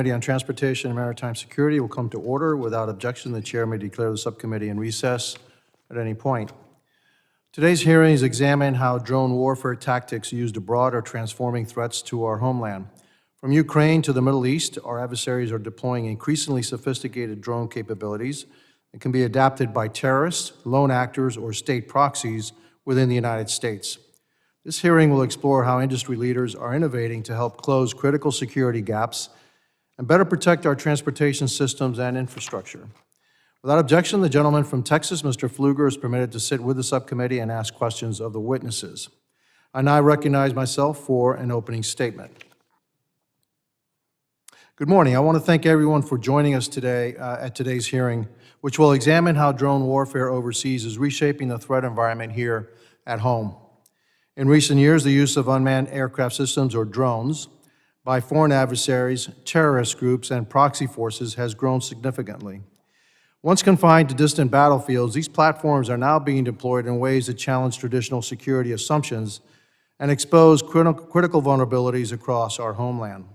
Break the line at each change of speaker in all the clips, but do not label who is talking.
Committee on Transportation and Maritime Security will come to order. Without objection, the chair may declare the subcommittee in recess at any point. Today's hearings examine how drone warfare tactics used abroad are transforming threats to our homeland. From Ukraine to the Middle East, our adversaries are deploying increasingly sophisticated drone capabilities that can be adapted by terrorists, lone actors, or state proxies within the United States. This hearing will explore how industry leaders are innovating to help close critical security gaps and better protect our transportation systems and infrastructure. Without objection, the gentleman from Texas, Mr. Pfluger, is permitted to sit with the subcommittee and ask questions of the witnesses. I now recognize myself for an opening statement. Good morning. I want to thank everyone for joining us today at today's hearing, which will examine how drone warfare overseas is reshaping the threat environment here at home. In recent years, the use of unmanned aircraft systems, or drones, by foreign adversaries, terrorist groups, and proxy forces has grown significantly. Once confined to distant battlefields, these platforms are now being deployed in ways that challenge traditional security assumptions and expose critical vulnerabilities across our homeland.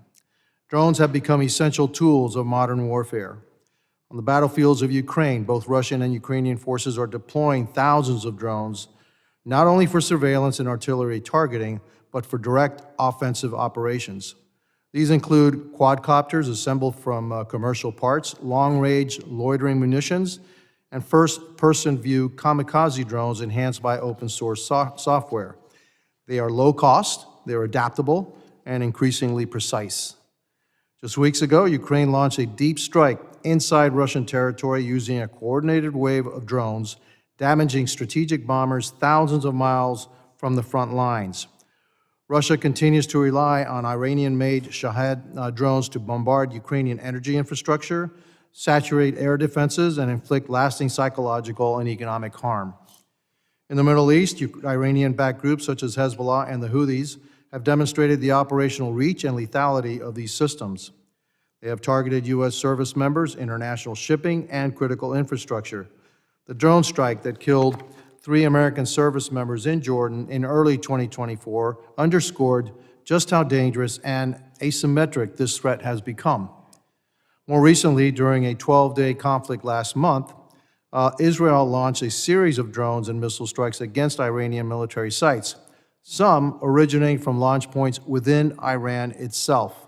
Drones have become essential tools of modern warfare. On the battlefields of Ukraine, both Russian and Ukrainian forces are deploying thousands of drones, not only for surveillance and artillery targeting, but for direct offensive operations. These include quadcopters assembled from commercial parts, long-range loitering munitions, and first-person view kamikaze drones enhanced by open-source software. They are low-cost, they're adaptable, and increasingly precise. Just weeks ago, Ukraine launched a deep strike inside Russian territory using a coordinated wave of drones, damaging strategic bombers thousands of miles from the front lines. Russia continues to rely on Iranian-made Shahed drones to bombard Ukrainian energy infrastructure, saturate air defenses, and inflict lasting psychological and economic harm. In the Middle East, Iranian-backed groups such as Hezbollah and the Houthis have demonstrated the operational reach and lethality of these systems. They have targeted U.S. service members, international shipping, and critical infrastructure. The drone strike that killed 3 American service members in Jordan in early 2024 underscored just how dangerous and asymmetric this threat has become. More recently, during a 12-day conflict last month, Israel launched a series of drones and missile strikes against Iranian military sites, some originating from launch points within Iran itself,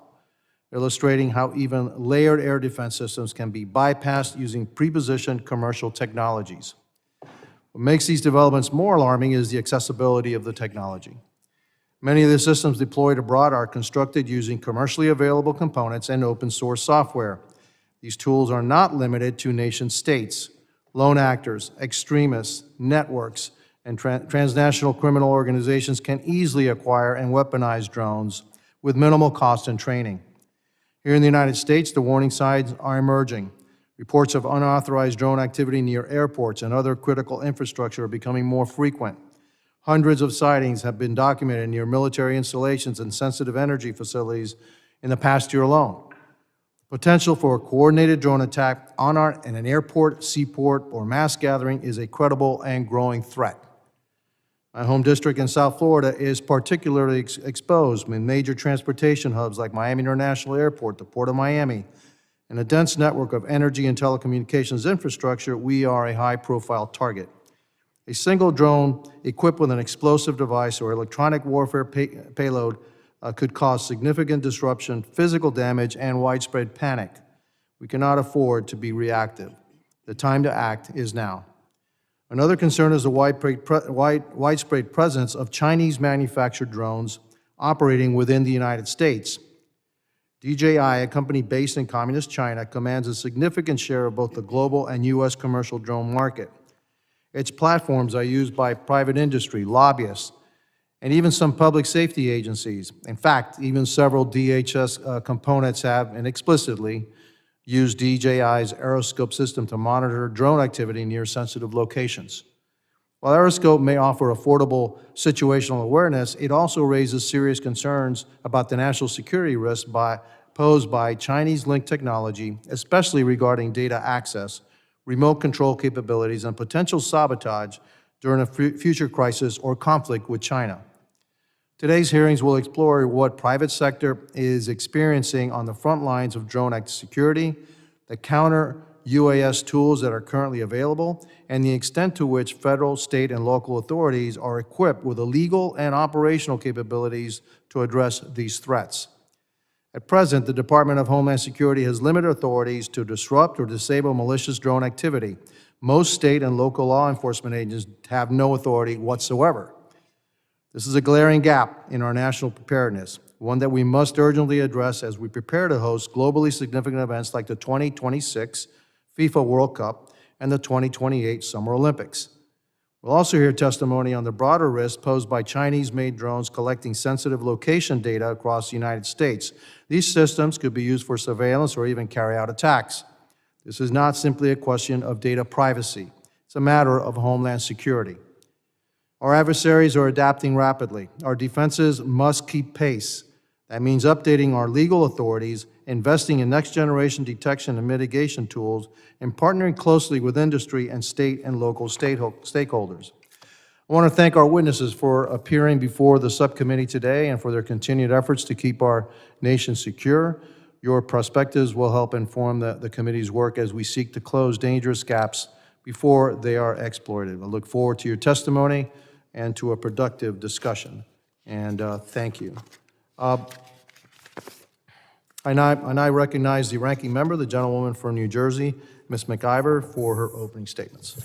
illustrating how even layered air defense systems can be bypassed using pre-positioned commercial technologies. What makes these developments more alarming is the accessibility of the technology. Many of the systems deployed abroad are constructed using commercially available components and open-source software. These tools are not limited to nation-states. Lone actors, extremists, networks, and transnational criminal organizations can easily acquire and weaponize drones with minimal cost and training. Here in the United States, the warning signs are emerging. Reports of unauthorized drone activity near airports and other critical infrastructure are becoming more frequent. Hundreds of sightings have been documented near military installations and sensitive energy facilities in the past year alone. Potential for a coordinated drone attack in an airport, seaport, or mass gathering is a credible and growing threat. My home district in South Florida is particularly exposed in major transportation hubs like Miami International Airport, the Port of Miami, and a dense network of energy and telecommunications infrastructure. We are a high-profile target. A single drone equipped with an explosive device or electronic warfare payload could cause significant disruption, physical damage, and widespread panic. We cannot afford to be reactive. The time to act is now. Another concern is the widespread presence of Chinese-manufactured drones operating within the United States. DJI, a company based in Communist China, commands a significant share of both the global and U.S. commercial drone market. Its platforms are used by private industry, lobbyists, and even some public safety agencies. In fact, even several DHS components have, and explicitly, used DJI's Aeroscope system to monitor drone activity near sensitive locations. While Aeroscope may offer affordable situational awareness, it also raises serious concerns about the national security risks posed by Chinese-linked technology, especially regarding data access, remote control capabilities, and potential sabotage during a future crisis or conflict with China. Today's hearings will explore what private sector is experiencing on the front lines of drone security, the counter UAS tools that are currently available, and the extent to which federal, state, and local authorities are equipped with the legal and operational capabilities to address these threats. At present, the Department of Homeland Security has limited authorities to disrupt or disable malicious drone activity. Most state and local law enforcement agencies have no authority whatsoever. This is a glaring gap in our national preparedness, one that we must urgently address as we prepare to host globally significant events like the 2026 FIFA World Cup and the 2028 Summer Olympics. We'll also hear testimony on the broader risk posed by Chinese-made drones collecting sensitive location data across the United States. These systems could be used for surveillance or even carry out attacks. This is not simply a question of data privacy. It's a matter of homeland security. Our adversaries are adapting rapidly. Our defenses must keep pace. That means updating our legal authorities, investing in next-generation detection and mitigation tools, and partnering closely with industry and state and local stakeholders. I want to thank our witnesses for appearing before the subcommittee today and for their continued efforts to keep our nation secure. Your perspectives will help inform the committee's work as we seek to close dangerous gaps before they are exploited. I look forward to your testimony and to a productive discussion. And thank you. I now recognize the ranking member, the gentlewoman from New Jersey, Ms. McIver, for her opening statements.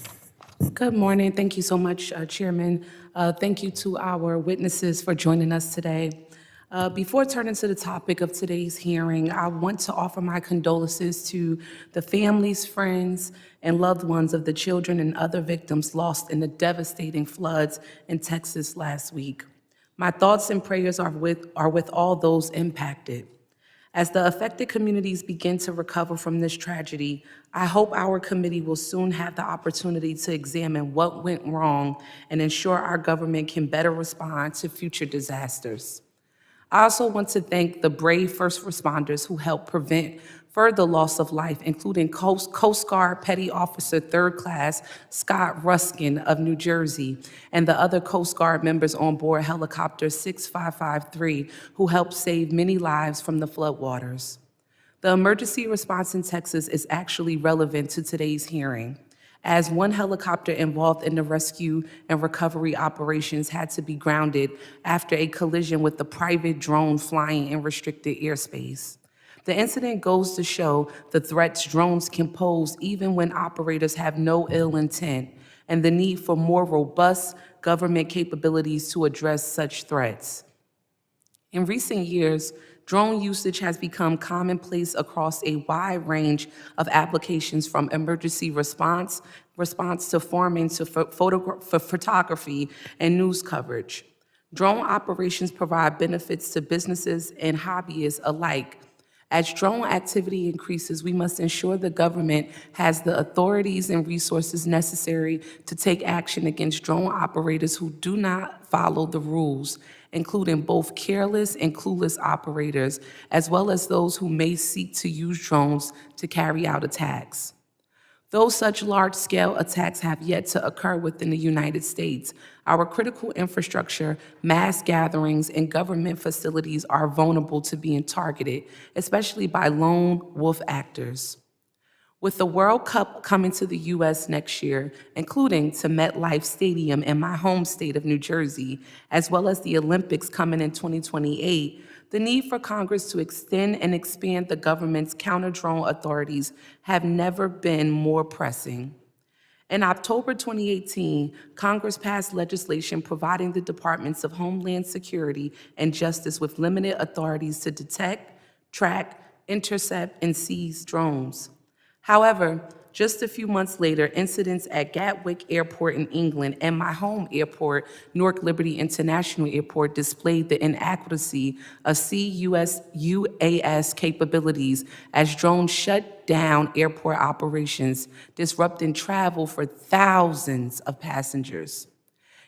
Good morning. Thank you so much, Chairman. Thank you to our witnesses for joining us today. Before turning to the topic of today's hearing, I want to offer my condolences to the families, friends, and loved ones of the children and other victims lost in the devastating floods in Texas last week. My thoughts and prayers are with all those impacted. As the affected communities begin to recover from this tragedy, I hope our committee will soon have the opportunity to examine what went wrong and ensure our government can better respond to future disasters. I also want to thank the brave first responders who helped prevent further loss of life, including Coast Guard Petty Officer 3rd Class Scott Ruskin of New Jersey and the other Coast Guard members on board Helicopter 6553 who helped save many lives from the floodwaters. The emergency response in Texas is actually relevant to today's hearing, as one helicopter involved in the rescue and recovery operations had to be grounded after a collision with a private drone flying in restricted airspace. The incident goes to show the threats drones can pose even when operators have no ill intent, and the need for more robust government capabilities to address such threats. In recent years, drone usage has become commonplace across a wide range of applications, from emergency response to farming to photography and news coverage. Drone operations provide benefits to businesses and hobbyists alike. As drone activity increases, we must ensure the government has the authorities and resources necessary to take action against drone operators who do not follow the rules, including both careless and clueless operators, as well as those who may seek to use drones to carry out attacks. Though such large-scale attacks have yet to occur within the United States, our critical infrastructure, mass gatherings, and government facilities are vulnerable to being targeted, especially by lone wolf actors. With the World Cup coming to the U.S. next year, including to MetLife Stadium in my home state of New Jersey, as well as the Olympics coming in 2028, the need for Congress to extend and expand the government's counter-drone authorities have never been more pressing. In October 2018, Congress passed legislation providing the Departments of Homeland Security and Justice with limited authorities to detect, track, intercept, and seize drones. However, just a few months later, incidents at Gatwick Airport in England and my home airport, Newark Liberty International Airport, displayed the inadequacy of UAS capabilities as drones shut down airport operations, disrupting travel for thousands of passengers.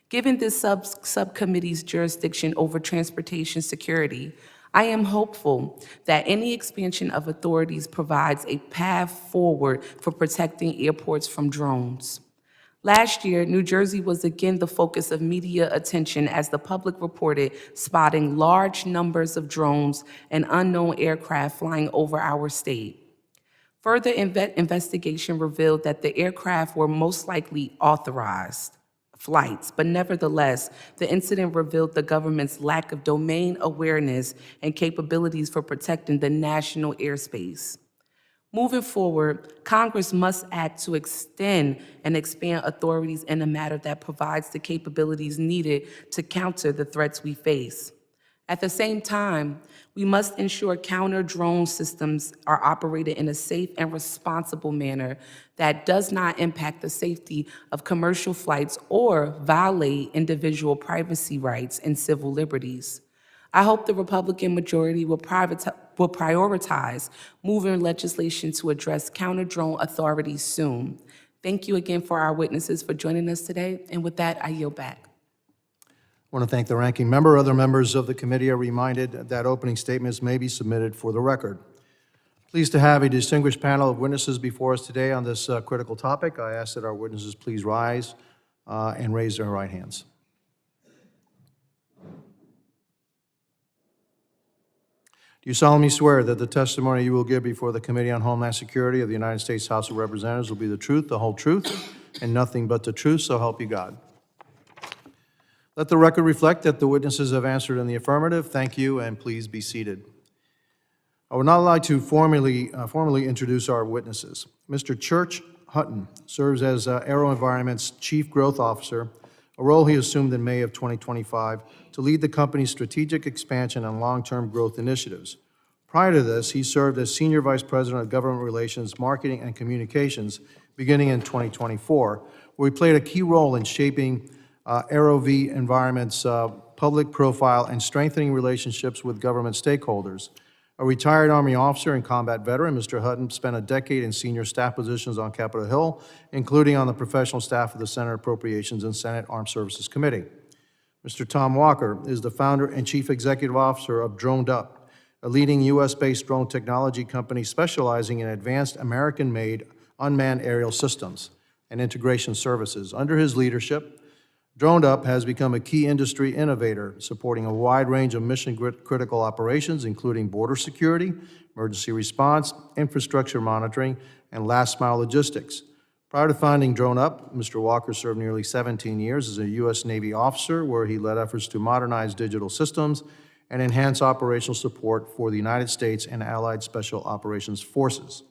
Given this subcommittee's jurisdiction over transportation security, I am hopeful that any expansion of authorities provides a path forward for protecting airports from drones. Last year, New Jersey was again the focus of media attention as the public reported spotting large numbers of drones and unknown aircraft flying over our state. Further investigation revealed that the aircraft were most likely authorized flights, but nevertheless, the incident revealed the government's lack of domain awareness and capabilities for protecting the national airspace. Moving forward, Congress must act to extend and expand authorities in a manner that provides the capabilities needed to counter the threats we face. At the same time, we must ensure counter-drone systems are operated in a safe and responsible manner that does not impact the safety of commercial flights or violate individual privacy rights and civil liberties. I hope the Republican majority will prioritize moving legislation to address counter-drone authorities soon. Thank you again for our witnesses for joining us today, and with that, I yield back.
I want to thank the ranking member. Other members of the committee are reminded that opening statements may be submitted for the record. Pleased to have a distinguished panel of witnesses before us today on this critical topic. I ask that our witnesses please rise and raise their right hands. Do you solemnly swear that the testimony you will give before the Committee on Homeland Security of the United States House of Representatives will be the truth, the whole truth, and nothing but the truth, so help you God? Let the record reflect that the witnesses have answered in the affirmative. Thank you, and please be seated. I would now like to formally introduce our witnesses. Mr. Church Hutton serves as AeroVironment's Chief Growth Officer, a role he assumed in May of 2025 to lead the company's strategic expansion and long-term growth initiatives. Prior to this, he served as Senior Vice President of Government Relations, Marketing, and Communications beginning in 2024, where he played a key role in shaping AeroVironment's public profile and strengthening relationships with government stakeholders. A retired Army officer and combat veteran, Mr. Hutton spent a decade in senior staff positions on Capitol Hill, including on the professional staff of the Senate Appropriations and Senate Armed Services Committee. Mr. Tom Walker is the founder and chief executive officer of DroneUp, a leading U.S.-based drone technology company specializing in advanced American-made unmanned aerial systems and integration services. Under his leadership, DroneUp has become a key industry innovator, supporting a wide range of mission-critical operations, including border security, emergency response, infrastructure monitoring, and last-mile logistics. Prior to founding DroneUp, Mr. Walker served nearly 17 years as a U.S. Navy officer, where he led efforts to modernize digital systems and enhance operational support for the United States and Allied Special Operations Forces.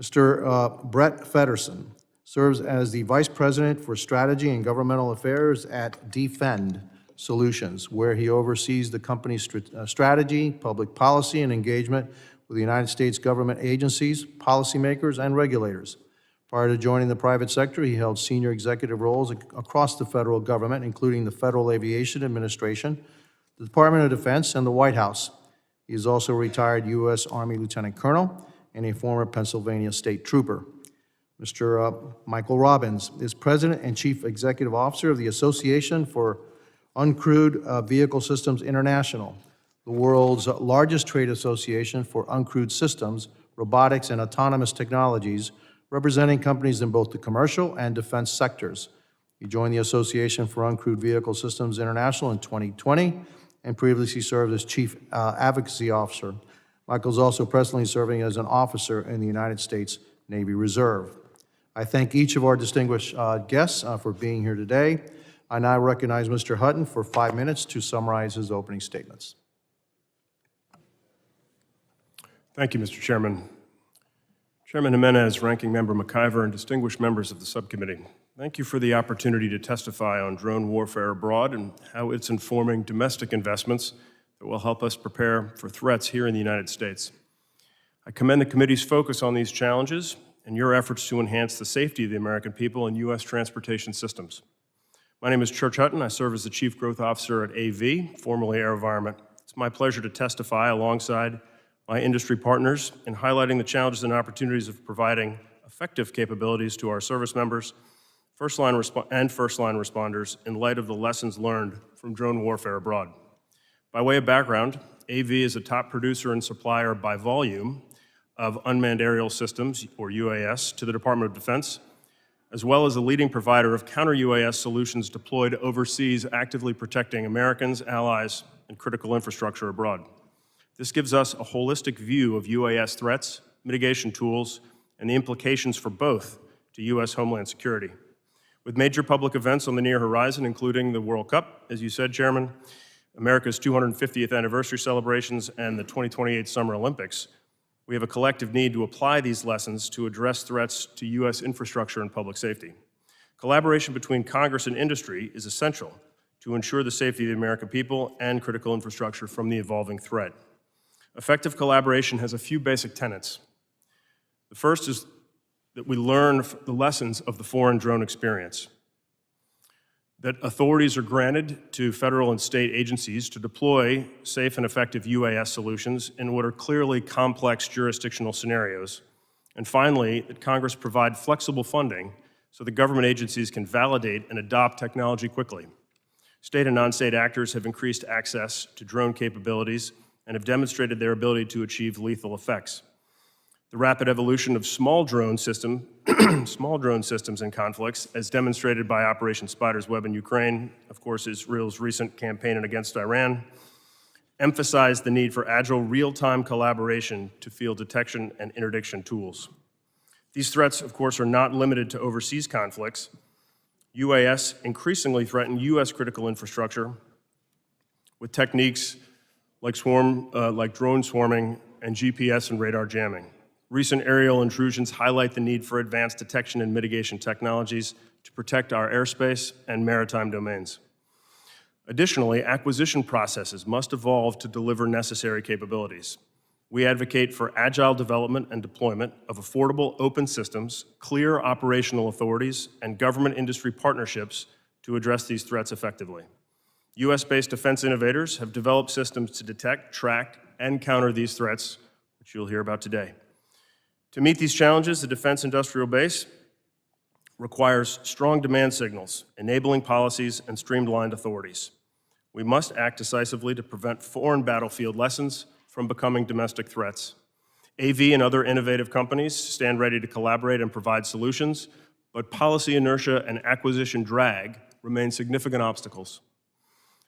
Mr. Brett Feddersen serves as the Vice President for Strategy and Governmental Affairs at D-Fend Solutions, where he oversees the company's strategy, public policy, and engagement with the United States government agencies, policymakers, and regulators. Prior to joining the private sector, he held senior executive roles across the federal government, including the Federal Aviation Administration, the Department of Defense, and the White House. He is also a retired U.S. Army Lieutenant Colonel and a former Pennsylvania State Trooper. Mr. Michael Robbins is President and Chief Executive Officer of the Association for Uncrewed Vehicle Systems International, the world's largest trade association for uncrewed systems, robotics, and autonomous technologies, representing companies in both the commercial and defense sectors. He joined the Association for Uncrewed Vehicle Systems International in 2020 and previously served as Chief Advocacy Officer. Michael is also presently serving as an officer in the United States Navy Reserve. I thank each of our distinguished guests for being here today. I now recognize Mr. Hutton for 5 minutes to summarize his opening statements.
Thank you, Mr. Chairman. Chairman Jimenez, Ranking Member McIver, and distinguished members of the subcommittee, thank you for the opportunity to testify on drone warfare abroad and how it's informing domestic investments that will help us prepare for threats here in the United States. I commend the committee's focus on these challenges and your efforts to enhance the safety of the American people and U.S. transportation systems. My name is Church Hutton. I serve as the Chief Growth Officer at AV, formerly AeroVironment. It's my pleasure to testify alongside my industry partners in highlighting the challenges and opportunities of providing effective capabilities to our service members, first-line responders in light of the lessons learned from drone warfare abroad. By way of background, AV is a top producer and supplier by volume of unmanned aerial systems, or UAS, to the Department of Defense. as well as a leading provider of counter-UAS solutions deployed overseas, actively protecting Americans, allies, and critical infrastructure abroad. This gives us a holistic view of UAS threats, mitigation tools, and the implications for both to U.S. Homeland Security. With major public events on the near horizon, including the World Cup, as you said, Chairman, America's 250th anniversary celebrations, and the 2028 Summer Olympics, we have a collective need to apply these lessons to address threats to U.S. infrastructure and public safety. Collaboration between Congress and industry is essential to ensure the safety of the American people and critical infrastructure from the evolving threat. Effective collaboration has a few basic tenets. The first is that we learn the lessons of the foreign drone experience, that authorities are granted to federal and state agencies to deploy safe and effective UAS solutions in what are clearly complex jurisdictional scenarios. And finally, that Congress provide flexible funding so that government agencies can validate and adopt technology quickly. State and non-state actors have increased access to drone capabilities and have demonstrated their ability to achieve lethal effects. The rapid evolution of small drone systems in conflicts, as demonstrated by Operation Spider's Web in Ukraine, of course, Israel's recent campaign against Iran, emphasized the need for agile, real-time collaboration to field detection and interdiction tools. These threats, of course, are not limited to overseas conflicts. UAS increasingly threaten U.S. critical infrastructure with techniques like drone swarming and GPS and radar jamming. Recent aerial intrusions highlight the need for advanced detection and mitigation technologies to protect our airspace and maritime domains. Additionally, acquisition processes must evolve to deliver necessary capabilities. We advocate for agile development and deployment of affordable open systems, clear operational authorities, and government-industry partnerships to address these threats effectively. U.S.-based defense innovators have developed systems to detect, track, and counter these threats, which you'll hear about today. To meet these challenges, the defense industrial base requires strong demand signals, enabling policies, and streamlined authorities. We must act decisively to prevent foreign battlefield lessons from becoming domestic threats. AV and other innovative companies stand ready to collaborate and provide solutions, but policy inertia and acquisition drag remain significant obstacles.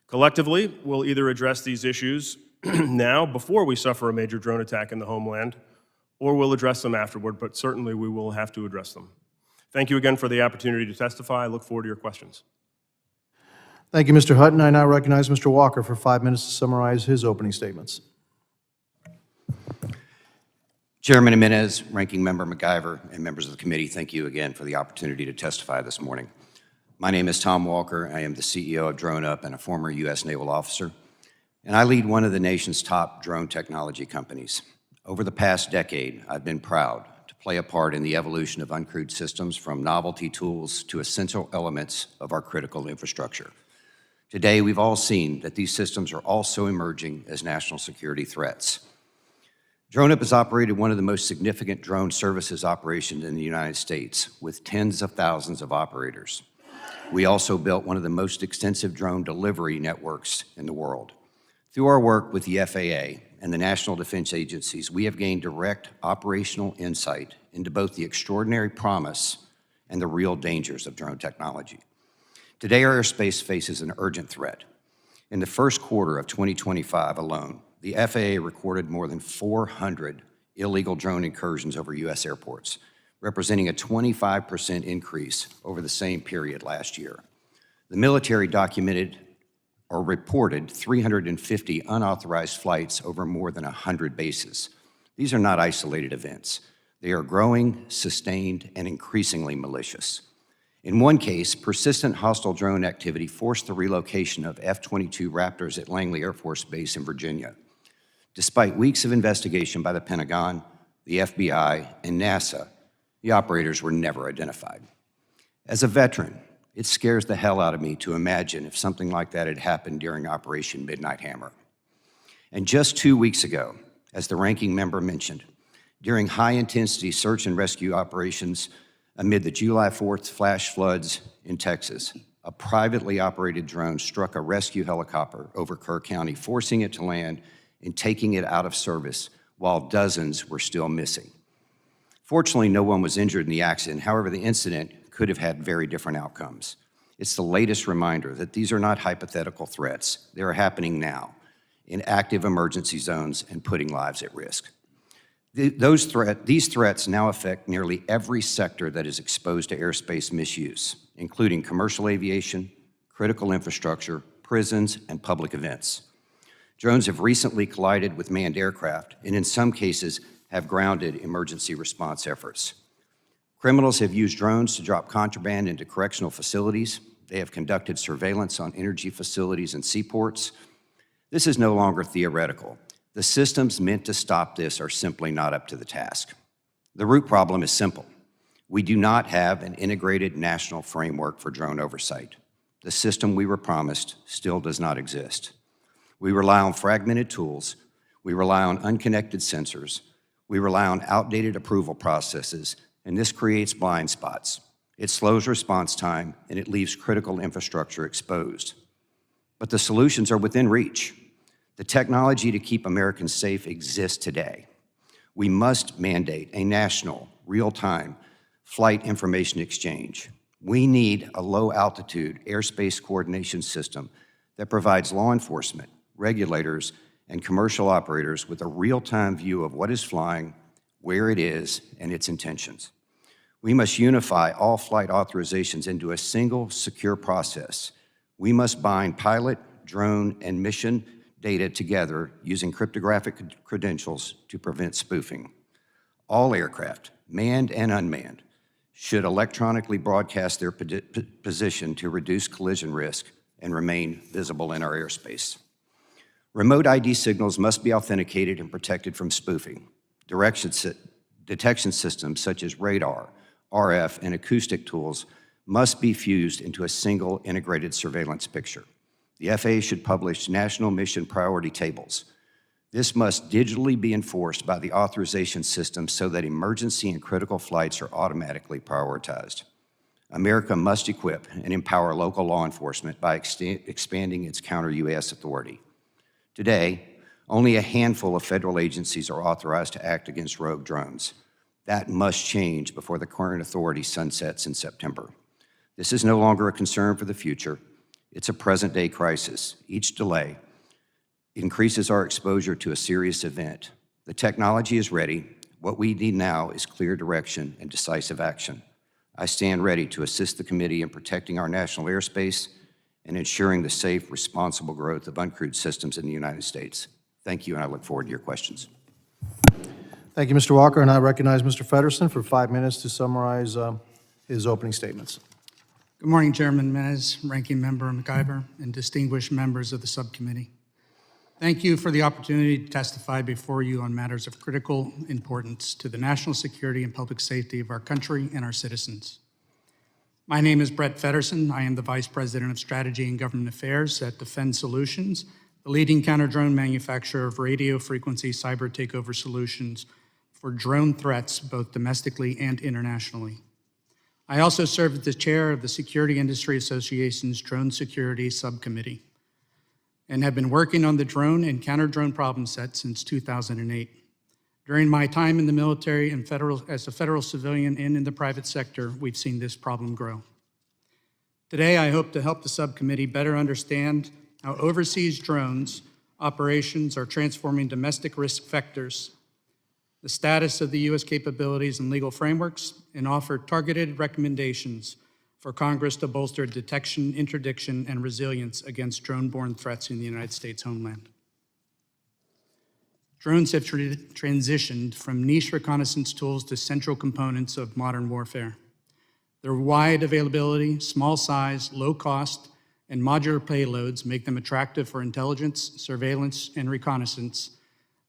Collectively, we'll either address these issues now, before we suffer a major drone attack in the homeland, or we'll address them afterward, but certainly we will have to address them. Thank you again for the opportunity to testify. I look forward to your questions.
Thank you, Mr. Hutton. I now recognize Mr. Walker for 5 minutes to summarize his opening statements.
Chairman Jimenez, Ranking Member McIver, and members of the committee, thank you again for the opportunity to testify this morning. My name is Tom Walker. I am the CEO of DroneUp and a former U.S. naval officer, and I lead one of the nation's top drone technology companies. Over the past decade, I've been proud to play a part in the evolution of uncrewed systems from novelty tools to essential elements of our critical infrastructure. Today, we've all seen that these systems are also emerging as national security threats. DroneUp has operated one of the most significant drone services operations in the United States, with tens of thousands of operators. We also built one of the most extensive drone delivery networks in the world. Through our work with the FAA and the National Defense Agencies, we have gained direct operational insight into both the extraordinary promise and the real dangers of drone technology. Today, our airspace faces an urgent threat. In the first quarter of 2025 alone, the FAA recorded more than 400 illegal drone incursions over U.S. airports, representing a 25% increase over the same period last year. The military documented or reported 350 unauthorized flights over more than 100 bases. These are not isolated events. They are growing, sustained, and increasingly malicious. In one case, persistent hostile drone activity forced the relocation of F-22 Raptors at Langley Air Force Base in Virginia. Despite weeks of investigation by the Pentagon, the FBI, and NASA, the operators were never identified. As a veteran, it scares the hell out of me to imagine if something like that had happened during Operation Midnight Hammer. And just 2 weeks ago, as the ranking member mentioned, during high-intensity search and rescue operations amid the July 4th flash floods in Texas, a privately operated drone struck a rescue helicopter over Kerr County, forcing it to land and taking it out of service while dozens were still missing. Fortunately, no one was injured in the accident. However, the incident could have had very different outcomes. It's the latest reminder that these are not hypothetical threats. They are happening now in active emergency zones and putting lives at risk. These threats now affect nearly every sector that is exposed to airspace misuse, including commercial aviation, critical infrastructure, prisons, and public events. Drones have recently collided with manned aircraft and in some cases have grounded emergency response efforts. Criminals have used drones to drop contraband into correctional facilities. They have conducted surveillance on energy facilities and seaports. This is no longer theoretical. The systems meant to stop this are simply not up to the task. The root problem is simple. We do not have an integrated national framework for drone oversight. The system we were promised still does not exist. We rely on fragmented tools. We rely on unconnected sensors. We rely on outdated approval processes, and this creates blind spots. It slows response time, and it leaves critical infrastructure exposed. But the solutions are within reach. The technology to keep Americans safe exists today. We must mandate a national, real-time flight information exchange. We need a low-altitude airspace coordination system that provides law enforcement, regulators, and commercial operators with a real-time view of what is flying, where it is, and its intentions. We must unify all flight authorizations into a single, secure process. We must bind pilot, drone, and mission data together using cryptographic credentials to prevent spoofing. All aircraft, manned and unmanned, should electronically broadcast their position to reduce collision risk and remain visible in our airspace. Remote ID signals must be authenticated and protected from spoofing. Detection systems such as radar, RF, and acoustic tools must be fused into a single integrated surveillance picture. The FAA should publish national mission priority tables. This must digitally be enforced by the authorization system so that emergency and critical flights are automatically prioritized. America must equip and empower local law enforcement by expanding its counter-UAS authority. Today, only a handful of federal agencies are authorized to act against rogue drones. That must change before the current authority sunsets in September. This is no longer a concern for the future. It's a present-day crisis. Each delay increases our exposure to a serious event. The technology is ready. What we need now is clear direction and decisive action. I stand ready to assist the committee in protecting our national airspace and ensuring the safe, responsible growth of uncrewed systems in the United States. Thank you, and I look forward to your questions.
Thank you, Mr. Walker, and I recognize Mr. Feddersen for 5 minutes to summarize his opening statements.
Good morning, Chairman Menez, Ranking Member McIver, and distinguished members of the subcommittee. Thank you for the opportunity to testify before you on matters of critical importance to the national security and public safety of our country and our citizens. My name is Brett Feddersen. I am the Vice President of Strategy and Government Affairs at D-Fend Solutions, the leading counter-drone manufacturer of radio frequency cyber takeover solutions for drone threats, both domestically and internationally. I also serve as the chair of the Security Industry Association's Drone Security Subcommittee and have been working on the drone and counter-drone problem set since 2008. During my time in the military and as a federal civilian and in the private sector, we've seen this problem grow. Today, I hope to help the subcommittee better understand how overseas drones operations are transforming domestic risk vectors, the status of the U.S. capabilities and legal frameworks, and offer targeted recommendations for Congress to bolster detection, interdiction, and resilience against drone-borne threats in the United States homeland. Drones have transitioned from niche reconnaissance tools to central components of modern warfare. Their wide availability, small size, low cost, and modular payloads make them attractive for intelligence, surveillance, and reconnaissance,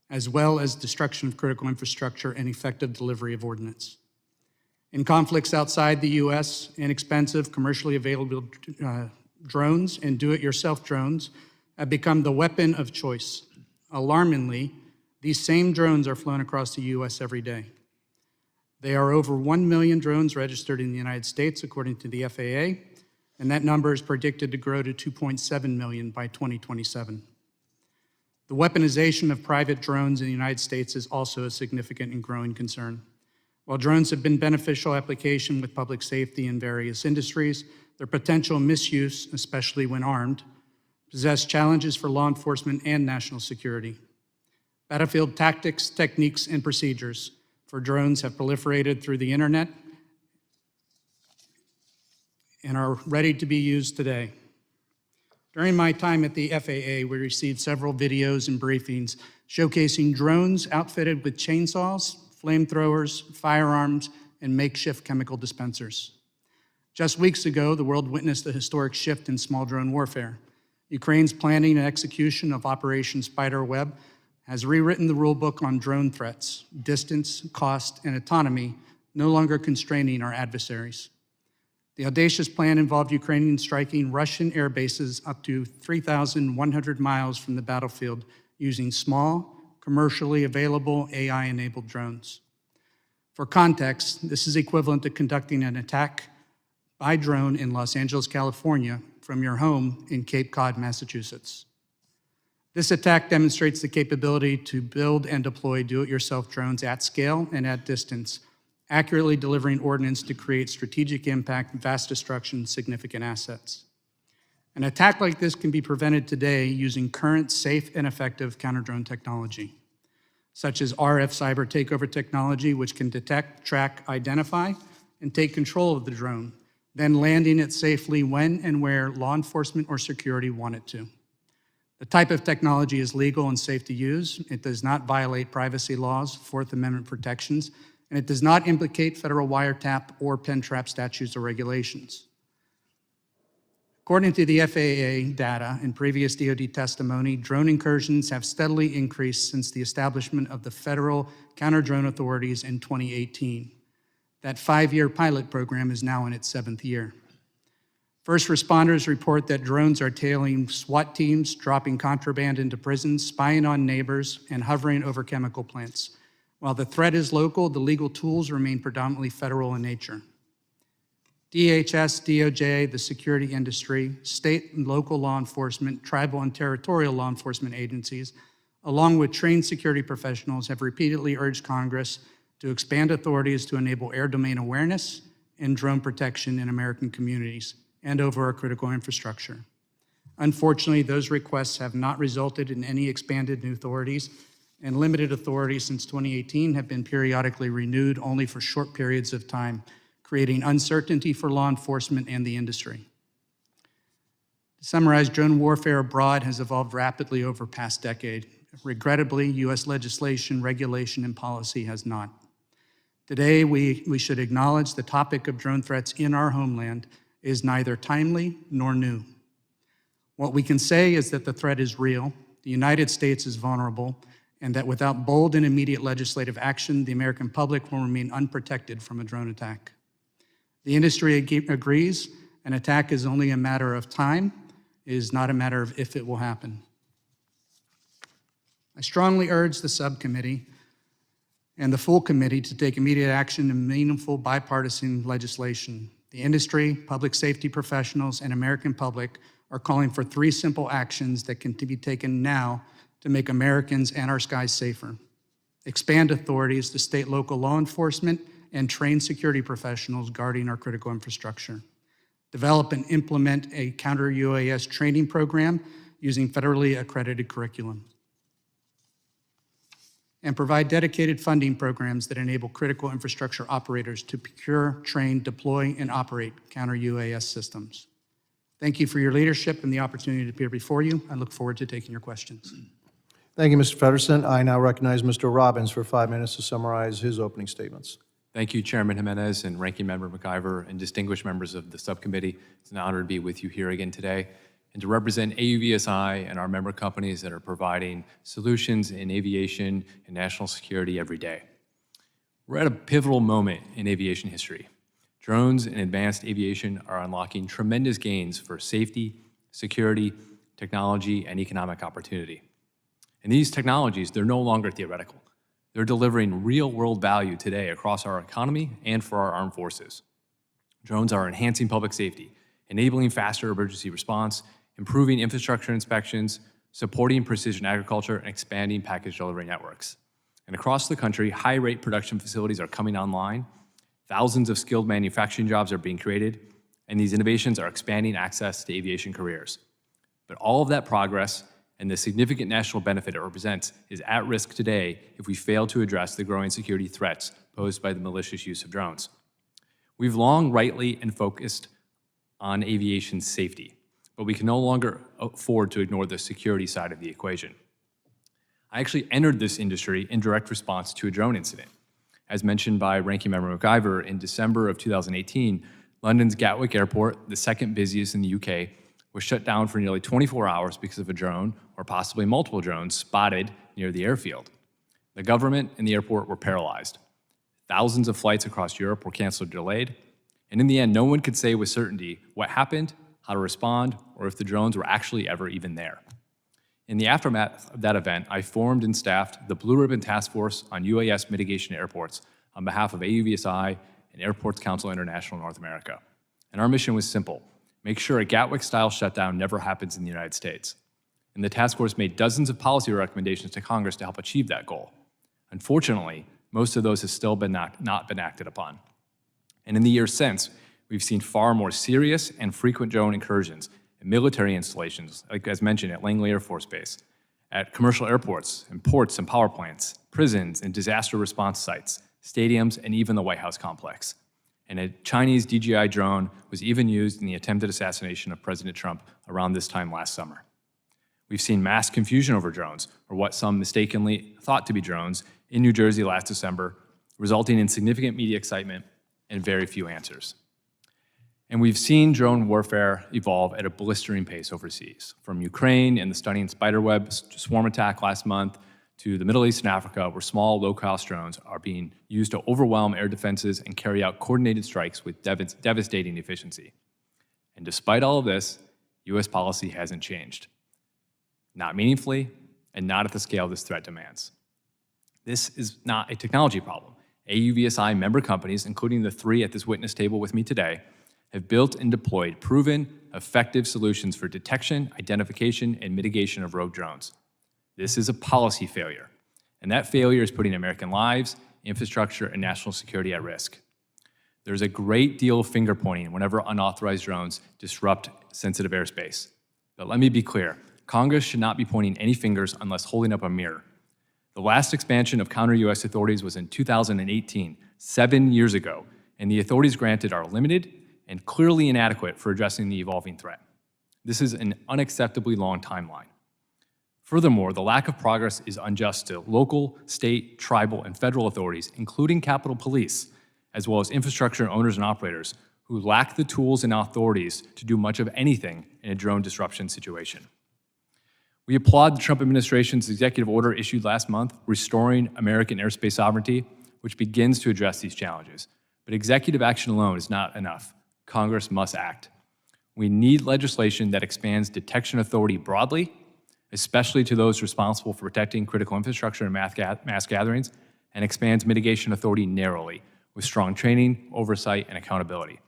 as well as destruction of critical infrastructure and effective delivery of ordnance. In conflicts outside the U.S., inexpensive, commercially available drones and do-it-yourself drones have become the weapon of choice. Alarmingly, these same drones are flown across the U.S. every day. There are over 1 million drones registered in the United States, according to the FAA, and that number is predicted to grow to 2.7 million by 2027. The weaponization of private drones in the United States is also a significant and growing concern. While drones have been beneficial application with public safety in various industries, their potential misuse, especially when armed, possess challenges for law enforcement and national security. Battlefield tactics, techniques, and procedures for drones have proliferated through the internet and are ready to be used today. During my time at the FAA, we received several videos and briefings showcasing drones outfitted with chainsaws, flamethrowers, firearms, and makeshift chemical dispensers. Just weeks ago, the world witnessed a historic shift in small drone warfare. Ukraine's planning and execution of Operation Spiderweb has rewritten the rulebook on drone threats, distance, cost, and autonomy, no longer constraining our adversaries. The audacious plan involved Ukrainians striking Russian air bases up to 3,100 miles from the battlefield using small, commercially available AI-enabled drones. For context, this is equivalent to conducting an attack by drone in Los Angeles, California, from your home in Cape Cod, Massachusetts. This attack demonstrates the capability to build and deploy do-it-yourself drones at scale and at distance, accurately delivering ordnance to create strategic impact, vast destruction, significant assets. An attack like this can be prevented today using current safe and effective counter-drone technology, such as RF cyber takeover technology, which can detect, track, identify, and take control of the drone, then landing it safely when and where law enforcement or security want it to. The type of technology is legal and safe to use. It does not violate privacy laws, Fourth Amendment protections, and it does not implicate federal wiretap or pen trap statutes or regulations. According to the FAA data and previous DoD testimony, drone incursions have steadily increased since the establishment of the federal counter-drone authorities in 2018. That 5-year pilot program is now in its 7th year. First responders report that drones are tailing SWAT teams, dropping contraband into prisons, spying on neighbors, and hovering over chemical plants. While the threat is local, the legal tools remain predominantly federal in nature. DHS, DOJ, the security industry, state and local law enforcement, tribal and territorial law enforcement agencies, along with trained security professionals, have repeatedly urged Congress to expand authorities to enable air domain awareness and drone protection in American communities and over our critical infrastructure. Unfortunately, those requests have not resulted in any expanded new authorities, and limited authorities since 2018 have been periodically renewed only for short periods of time, creating uncertainty for law enforcement and the industry. To summarize, drone warfare abroad has evolved rapidly over the past decade. Regrettably, U.S. legislation, regulation, and policy has not. Today, we should acknowledge the topic of drone threats in our homeland is neither timely nor new. What we can say is that the threat is real, the United States is vulnerable, and that without bold and immediate legislative action, the American public will remain unprotected from a drone attack. The industry agrees an attack is only a matter of time, it is not a matter of if it will happen. I strongly urge the subcommittee and the full committee to take immediate action in meaningful bipartisan legislation. The industry, public safety professionals, and American public are calling for 3 simple actions that can be taken now to make Americans and our skies safer. Expand authorities to state, local law enforcement, and train security professionals guarding our critical infrastructure. Develop and implement a counter-UAS training program using federally accredited curriculum. And provide dedicated funding programs that enable critical infrastructure operators to procure, train, deploy, and operate counter-UAS systems. Thank you for your leadership and the opportunity to appear before you. I look forward to taking your questions.
Thank you, Mr. Feddersen. I now recognize Mr. Robbins for 5 minutes to summarize his opening statements.
Thank you, Chairman Jimenez and Ranking Member McIver and distinguished members of the subcommittee. It's an honor to be with you here again today and to represent AUVSI and our member companies that are providing solutions in aviation and national security every day. We're at a pivotal moment in aviation history. Drones and advanced aviation are unlocking tremendous gains for safety, security, technology, and economic opportunity. And these technologies, they're no longer theoretical. They're delivering real-world value today across our economy and for our armed forces. Drones are enhancing public safety, enabling faster emergency response, improving infrastructure inspections, supporting precision agriculture, and expanding package delivery networks. And across the country, high-rate production facilities are coming online, thousands of skilled manufacturing jobs are being created, and these innovations are expanding access to aviation careers. But all of that progress and the significant national benefit it represents is at risk today if we fail to address the growing security threats posed by the malicious use of drones. We've long rightly and focused on aviation safety, but we can no longer afford to ignore the security side of the equation. I actually entered this industry in direct response to a drone incident. As mentioned by Ranking Member McIver, in December of 2018, London's Gatwick Airport, the second busiest in the UK, was shut down for nearly 24 hours because of a drone, or possibly multiple drones, spotted near the airfield. The government and the airport were paralyzed. Thousands of flights across Europe were canceled or delayed, and in the end, no one could say with certainty what happened, how to respond, or if the drones were actually ever even there. In the aftermath of that event, I formed and staffed the Blue Ribbon Task Force on UAS Mitigation at Airports on behalf of AUVSI and Airports Council International North America. And our mission was simple: make sure a Gatwick-style shutdown never happens in the United States. And the task force made dozens of policy recommendations to Congress to help achieve that goal. Unfortunately, most of those have still not been acted upon. And in the years since, we've seen far more serious and frequent drone incursions at military installations, like as mentioned at Langley Air Force Base, at commercial airports and ports and power plants, prisons and disaster response sites, stadiums, and even the White House complex. And a Chinese DJI drone was even used in the attempted assassination of President Trump around this time last summer. We've seen mass confusion over drones, or what some mistakenly thought to be drones, in New Jersey last December, resulting in significant media excitement and very few answers. And we've seen drone warfare evolve at a blistering pace overseas, from Ukraine and the stunning spiderweb swarm attack last month to the Middle East and Africa, where small, low-cost drones are being used to overwhelm air defenses and carry out coordinated strikes with devastating efficiency. And despite all of this, U.S. policy hasn't changed. Not meaningfully, and not at the scale this threat demands. This is not a technology problem. AUVSI member companies, including the 3 at this witness table with me today, have built and deployed proven, effective solutions for detection, identification, and mitigation of rogue drones. This is a policy failure, and that failure is putting American lives, infrastructure, and national security at risk. There's a great deal of finger-pointing whenever unauthorized drones disrupt sensitive airspace. But let me be clear, Congress should not be pointing any fingers unless holding up a mirror. The last expansion of counter-US authorities was in 2018, 7 years ago, and the authorities granted are limited and clearly inadequate for addressing the evolving threat. This is an unacceptably long timeline. Furthermore, the lack of progress is unjust to local, state, tribal, and federal authorities, including Capitol Police, as well as infrastructure owners and operators who lack the tools and authorities to do much of anything in a drone disruption situation. We applaud the Trump administration's executive order issued last month, restoring American airspace sovereignty, which begins to address these challenges. But executive action alone is not enough. Congress must act. We need legislation that expands detection authority broadly, especially to those responsible for protecting critical infrastructure and mass gatherings, and expands mitigation authority narrowly, with strong training, oversight, and accountability.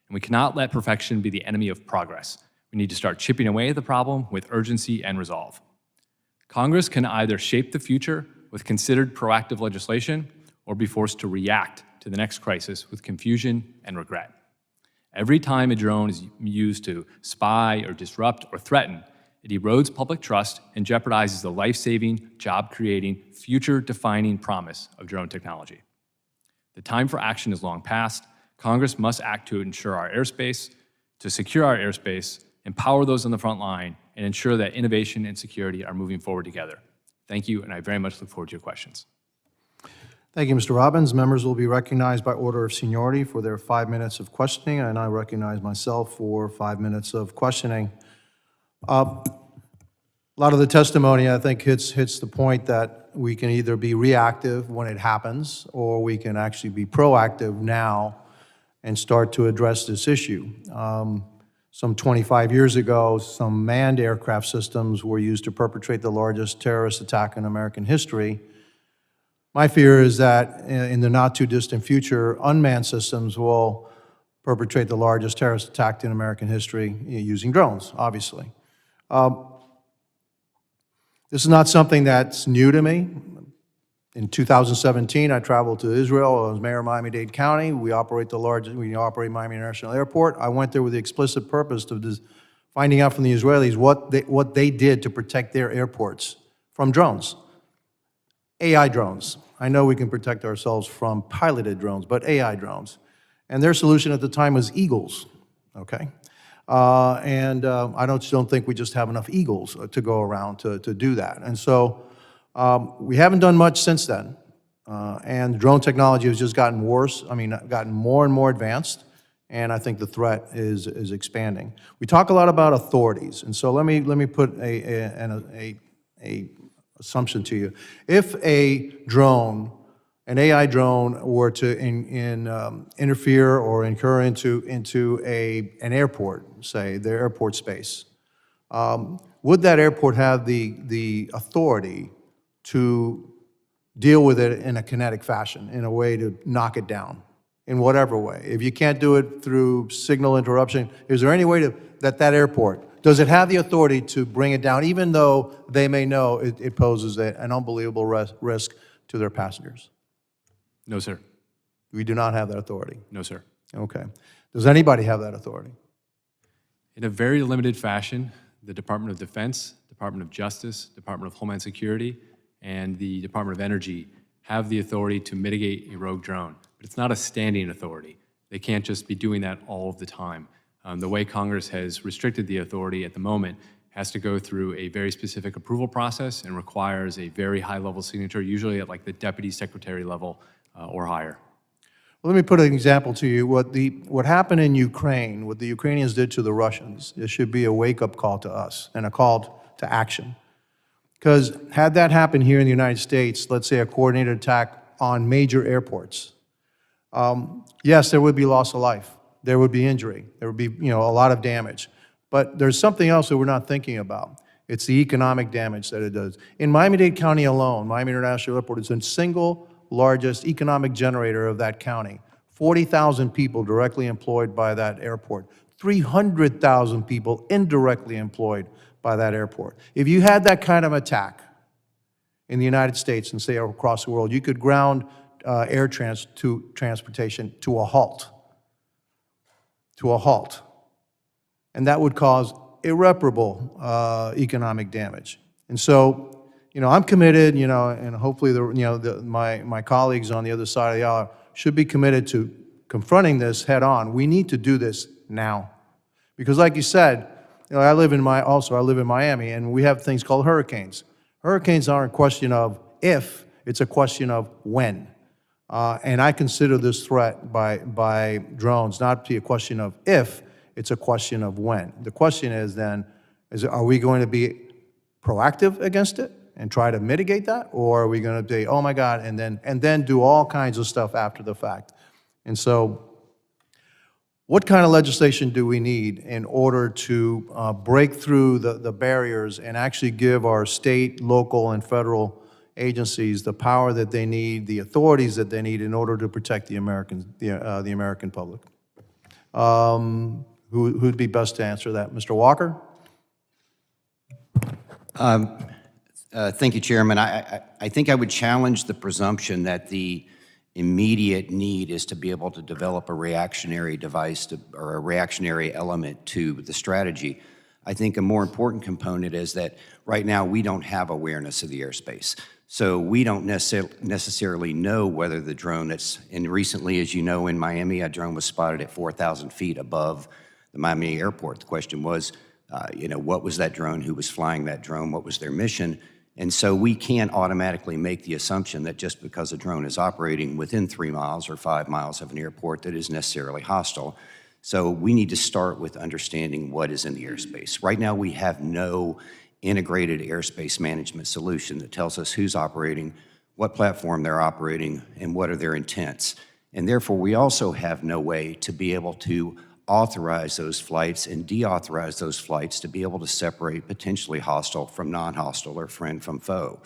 And we cannot let perfection be the enemy of progress. We need to start chipping away at the problem with urgency and resolve. Congress can either shape the future with considered proactive legislation or be forced to react to the next crisis with confusion and regret. Every time a drone is used to spy or disrupt or threaten, it erodes public trust and jeopardizes the life-saving, job-creating, future-defining promise of drone technology. The time for action is long past. Congress must act to ensure our airspace, to secure our airspace, empower those on the front line, and ensure that innovation and security are moving forward together. Thank you, and I very much look forward to your questions.
Thank you, Mr. Robbins. Members will be recognized by order of seniority for their 5 minutes of questioning, and I recognize myself for 5 minutes of questioning. A lot of the testimony, I think, hits the point that we can either be reactive when it happens, or we can actually be proactive now and start to address this issue. Some 25 years ago, some manned aircraft systems were used to perpetrate the largest terrorist attack in American history. My fear is that in the not-too-distant future, unmanned systems will perpetrate the largest terrorist attack in American history using drones, obviously. This is not something that's new to me. In 2017, I traveled to Israel. I was mayor of Miami-Dade County. We operate Miami International Airport. I went there with the explicit purpose of finding out from the Israelis what they did to protect their airports from drones. AI drones. I know we can protect ourselves from piloted drones, but AI drones. And their solution at the time was eagles, okay? I don't think we just have enough eagles to go around to do that. And so we haven't done much since then. And drone technology has just gotten worse, gotten more and more advanced, and I think the threat is expanding. We talk a lot about authorities, and so let me put a assumption to you. If an AI drone were to interfere or incur into an airport, say their airport space, would that airport have the authority to deal with it in a kinetic fashion, in a way to knock it down, in whatever way? If you can't do it through signal interruption, is there any way that airport, does it have the authority to bring it down, even though they may know it poses an unbelievable risk to their passengers?
No, sir.
We do not have that authority.
No, sir.
Okay. Does anybody have that authority?
In a very limited fashion, the Department of Defense, Department of Justice, Department of Homeland Security, and the Department of Energy have the authority to mitigate a rogue drone, but it's not a standing authority. They can't just be doing that all of the time. The way Congress has restricted the authority at the moment has to go through a very specific approval process and requires a very high-level signature, usually at like the deputy secretary level or higher.
Well, let me put an example to you. What happened in Ukraine, what the Ukrainians did to the Russians, it should be a wake-up call to us and a call to action. Because had that happened here in the United States, let's say a coordinated attack on major airports, yes, there would be loss of life. There would be injury. There would be, a lot of damage. But there's something else that we're not thinking about. It's the economic damage that it does. In Miami-Dade County alone, Miami International Airport is the single largest economic generator of that county. 40,000 people directly employed by that airport. 300,000 people indirectly employed by that airport. If you had that kind of attack in the United States and say across the world, you could ground air transportation to a halt. And that would cause irreparable economic damage. And so, I'm committed, and hopefully my colleagues on the other side of the aisle should be committed to confronting this head on. We need to do this now. Because like you said, I live in Miami, and we have things called hurricanes. Hurricanes aren't a question of if, it's a question of when. And I consider this threat by drones not to be a question of if, it's a question of when. The question is then, are we going to be proactive against it and try to mitigate that? Or are we going to say, oh my God, and then do all kinds of stuff after the fact? And so, what kind of legislation do we need in order to break through the barriers and actually give our state, local, and federal agencies the power that they need, the authorities that they need in order to protect the American public? Who'd be best to answer that? Mr. Walker?
Thank you, Chairman. I think I would challenge the presumption that the immediate need is to be able to develop a reactionary device or a reactionary element to the strategy. I think a more important component is that right now we don't have awareness of the airspace. So we don't necessarily know whether the drone and recently, as you know, in Miami, a drone was spotted at 4,000 feet above the Miami airport. The question was, what was that drone? Who was flying that drone? What was their mission? And so we can't automatically make the assumption that just because a drone is operating within 3 miles or 5 miles of an airport that is necessarily hostile. So we need to start with understanding what is in the airspace. Right now we have no integrated airspace management solution that tells us who's operating, what platform they're operating, and what are their intents. And therefore we also have no way to be able to authorize those flights and deauthorize those flights to be able to separate potentially hostile from non-hostile or friend from foe.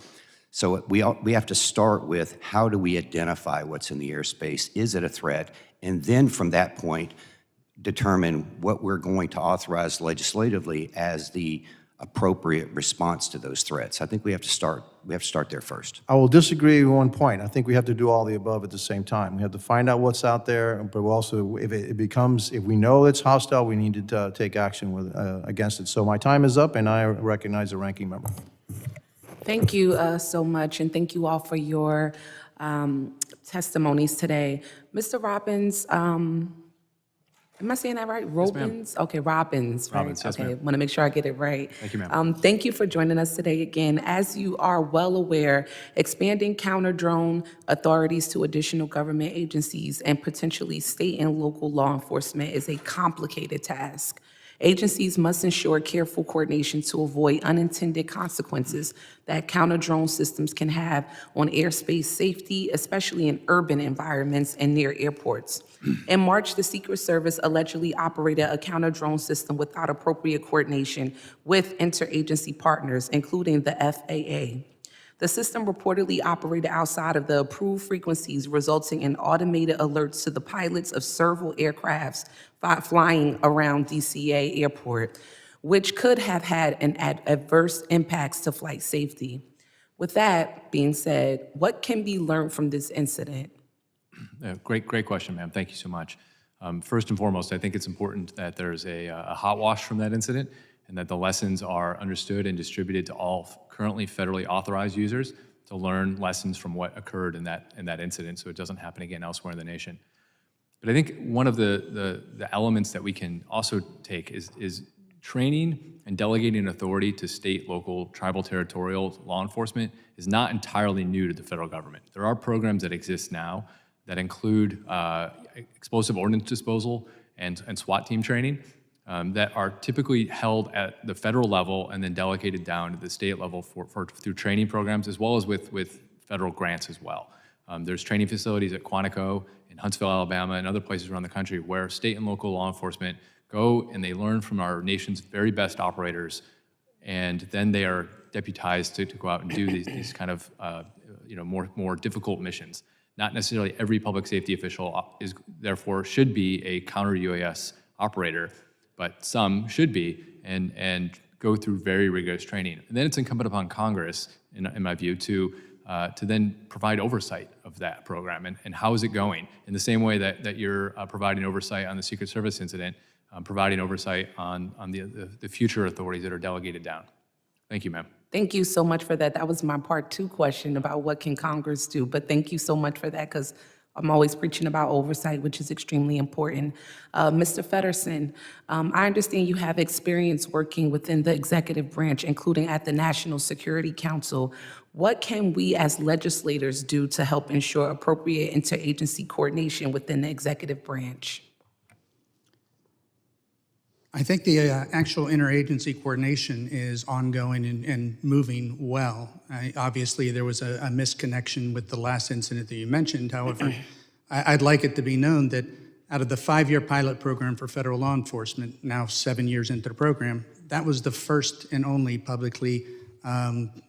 So we have to start with how do we identify what's in the airspace? Is it a threat? And then from that point, determine what we're going to authorize legislatively as the appropriate response to those threats. I think we have to start there first.
I will disagree with one point. I think we have to do all the above at the same time. We have to find out what's out there, but we also, if we know it's hostile, we need to take action against it. So my time is up, and I recognize the ranking member.
Thank you so much, and thank you all for your testimonies today. Mr. Robbins, am I saying that right? Robbins? Okay, Robbins, right?
Robbins, yes,
okay,
ma'am.
want to make sure I get it right.
Thank you, ma'am.
Thank you for joining us today again. As you are well aware, expanding counter-drone authorities to additional government agencies and potentially state and local law enforcement is a complicated task. Agencies must ensure careful coordination to avoid unintended consequences that counter-drone systems can have on airspace safety, especially in urban environments and near airports. In March, the Secret Service allegedly operated a counter-drone system without appropriate coordination with interagency partners, including the FAA. The system reportedly operated outside of the approved frequencies, resulting in automated alerts to the pilots of several aircrafts flying around DCA Airport, which could have had an adverse impacts to flight safety. With that being said, what can be learned from this incident?
Great question, ma'am. Thank you so much. First and foremost, I think it's important that there's a hot wash from that incident and that the lessons are understood and distributed to all currently federally authorized users to learn lessons from what occurred in that incident so it doesn't happen again elsewhere in the nation. But I think one of the elements that we can also take is training and delegating authority to state, local, tribal, territorial law enforcement is not entirely new to the federal government. There are programs that exist now that include explosive ordnance disposal and SWAT team training that are typically held at the federal level and then delegated down to the state level through training programs, as well as with federal grants as well. There's training facilities at Quantico, in Huntsville, Alabama, and other places around the country where state and local law enforcement go and they learn from our nation's very best operators, and then they are deputized to go out and do these kind of more difficult missions. Not necessarily every public safety official should be a counter-UAS operator, but some should be and go through very rigorous training. And then it's incumbent upon Congress, in my view, to then provide oversight of that program and how is it going? In the same way that you're providing oversight on the Secret Service incident, providing oversight on the future authorities that are delegated down. Thank you, ma'am.
Thank you so much for that. That was my part 2 question about what can Congress do, but thank you so much for that because I'm always preaching about oversight, which is extremely important. Mr. Feddersen, I understand you have experience working within the executive branch, including at the National Security Council. What can we as legislators do to help ensure appropriate interagency coordination within the executive branch?
I think the actual interagency coordination is ongoing and moving well. Obviously, there was a misconnection with the last incident that you mentioned. However, I'd like it to be known that out of the 5-year pilot program for federal law enforcement, now 7 years into the program, that was the first and only publicly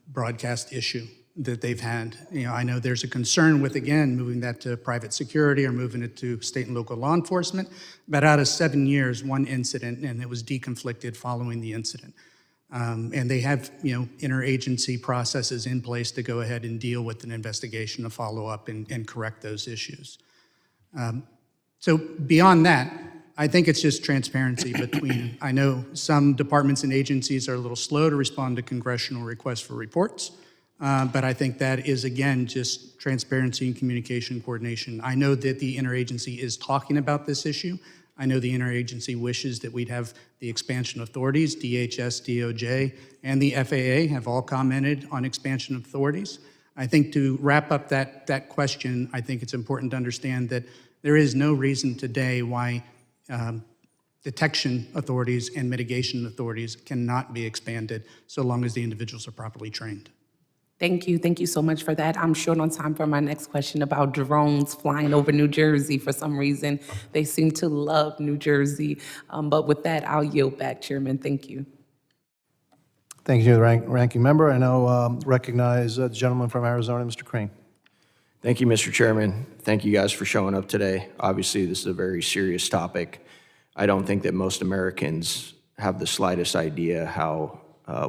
broadcast issue that they've had. I know there's a concern with, again, moving that to private security or moving it to state and local law enforcement, but out of 7 years, 1 incident, and it was deconflicted following the incident. And they have, interagency processes in place to go ahead and deal with an investigation, to follow up and correct those issues. So beyond that, I think it's just transparency between, I know some departments and agencies are a little slow to respond to congressional requests for reports, but I think that is, again, just transparency and communication coordination. I know that the interagency is talking about this issue. I know the interagency wishes that we'd have the expansion authorities. DHS, DOJ, and the FAA have all commented on expansion of authorities. I think to wrap up that question, I think it's important to understand that there is no reason today why detection authorities and mitigation authorities cannot be expanded so long as the individuals are properly trained.
Thank you. Thank you so much for that. I'm short on time for my next question about drones flying over New Jersey. For some reason, they seem to love New Jersey. But with that, I'll yield back, Chairman. Thank you.
Thank you, ranking member. I now recognize the gentleman from Arizona, Mr. Crane.
Thank you, Mr. Chairman. Thank you guys for showing up today. Obviously, this is a very serious topic. I don't think that most Americans have the slightest idea how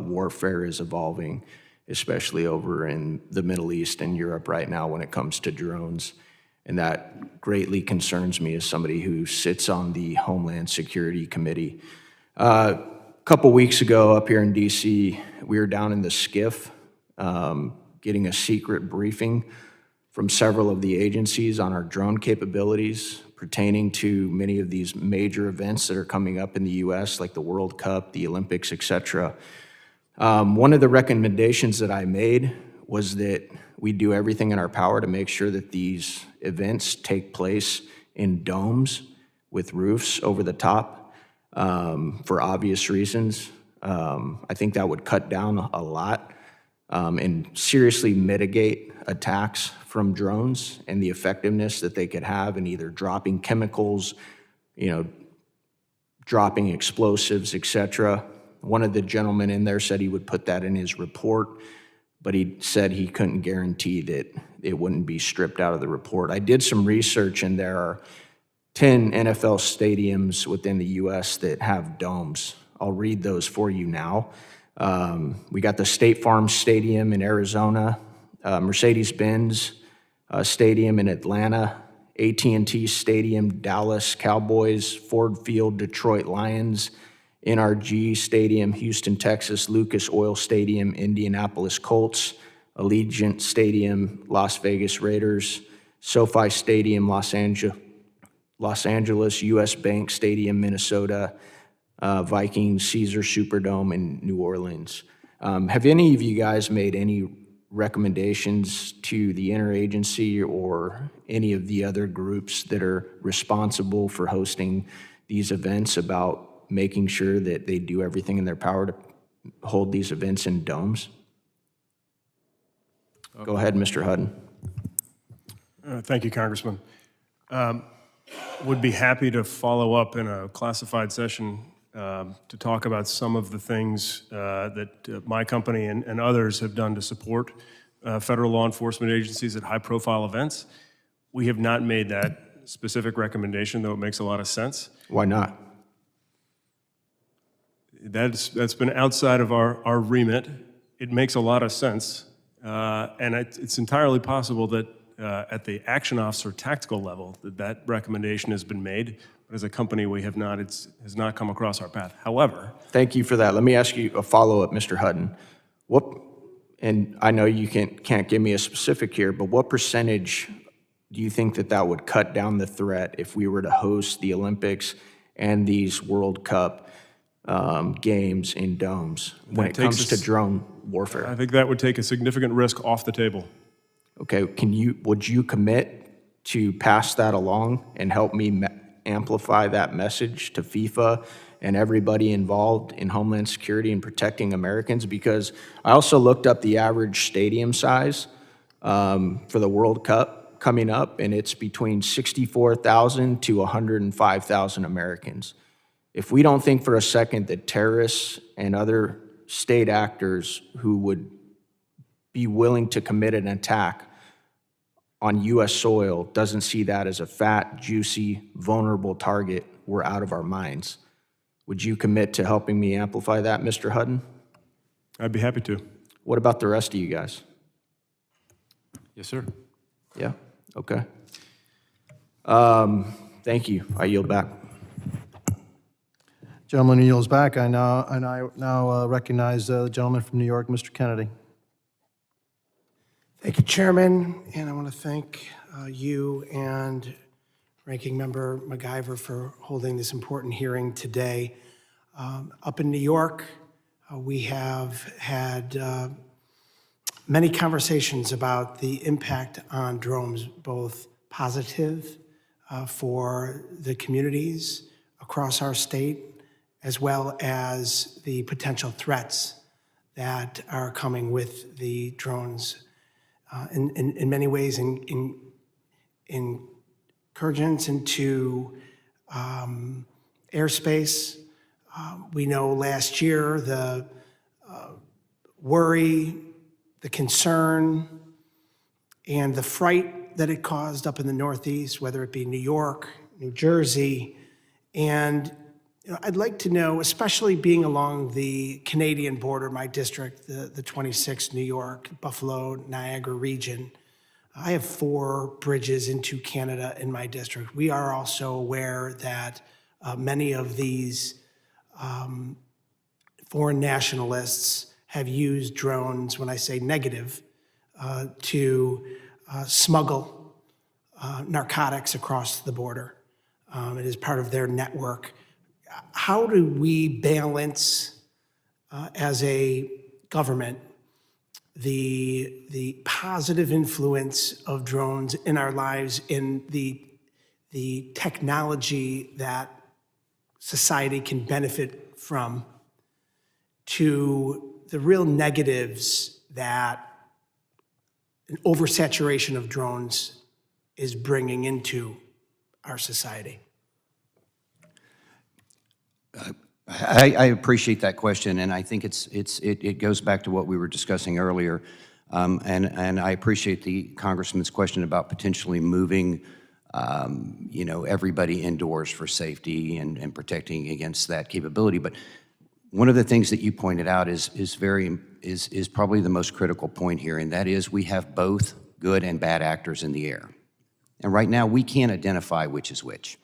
warfare is evolving, especially over in the Middle East and Europe right now when it comes to drones. And that greatly concerns me as somebody who sits on the Homeland Security Committee. A couple weeks ago up here in DC, we were down in the SCIF getting a secret briefing from several of the agencies on our drone capabilities pertaining to many of these major events that are coming up in the US, like the World Cup, the Olympics, et cetera. One of the recommendations that I made was that we do everything in our power to make sure that these events take place in domes with roofs over the top for obvious reasons. I think that would cut down a lot and seriously mitigate attacks from drones and the effectiveness that they could have in either dropping chemicals, dropping explosives, et cetera. One of the gentlemen in there said he would put that in his report, but he said he couldn't guarantee that it wouldn't be stripped out of the report. I did some research, and there are 10 NFL stadiums within the U.S. that have domes. I'll read those for you now. We got the State Farm Stadium in Arizona, Mercedes-Benz Stadium in Atlanta, AT&T Stadium, Dallas Cowboys, Ford Field, Detroit Lions, NRG Stadium, Houston, Texas, Lucas Oil Stadium, Indianapolis Colts, Allegiant Stadium, Las Vegas Raiders, SoFi Stadium, Los Angeles, US Bank Stadium, Minnesota, Vikings, Caesar Superdome in New Orleans. Have any of you guys made any recommendations to the interagency or any of the other groups that are responsible for hosting these events about making sure that they do everything in their power to hold these events in domes? Go ahead, Mr. Hutton.
Thank you, Congressman. Would be happy to follow up in a classified session to talk about some of the things that my company and others have done to support federal law enforcement agencies at high-profile events. We have not made that specific recommendation, though it makes a lot of sense.
Why not?
That's been outside of our remit. It makes a lot of sense, and it's entirely possible that at the action officer tactical level that recommendation has been made, but as a company we have not. It has not come across our path. However,
thank you for that. Let me ask you a follow-up, Mr. Hutton. And I know you can't give me a specific here, but what percentage do you think that would cut down the threat if we were to host the Olympics and these World Cup games in domes when it comes to drone warfare?
I think that would take a significant risk off the table.
Okay, would you commit to pass that along and help me amplify that message to FIFA and everybody involved in Homeland Security and protecting Americans? Because I also looked up the average stadium size for the World Cup coming up, and it's between 64,000 to 105,000 Americans. If we don't think for a second that terrorists and other state actors who would be willing to commit an attack on U.S. soil doesn't see that as a fat, juicy, vulnerable target, we're out of our minds. Would you commit to helping me amplify that, Mr. Hutton?
I'd be happy to.
What about the rest of you guys?
Yes, sir.
Yeah? Okay. Thank you. I yield back.
Gentleman yields back. I now recognize the gentleman from New York, Mr. Kennedy.
Thank you, Chairman, and I want to thank you and Ranking Member MacIver for holding this important hearing today. Up in New York, we have had many conversations about the impact on drones, both positive for the communities across our state, as well as the potential threats that are coming with the drones. In many ways, incursions into airspace. We know last year the worry, the concern, and the fright that it caused up in the Northeast, whether it be New York, New Jersey, and I'd like to know, especially being along the Canadian border, my district, the 26 New York, Buffalo, Niagara region. I have 4 bridges into Canada in my district. We are also aware that many of these foreign nationalists have used drones, when I say negative, to smuggle narcotics across the border. It is part of their network. How do we balance, as a government, the positive influence of drones in our lives, in the technology that society can benefit from, to the real negatives that an oversaturation of drones is bringing into our society?
I appreciate that question, and I think it goes back to what we were discussing earlier, and I appreciate the Congressman's question about potentially moving, everybody indoors for safety and protecting against that capability. But one of the things that you pointed out is probably the most critical point here, and that is we have both good and bad actors in the air, and right now we can't identify which is which,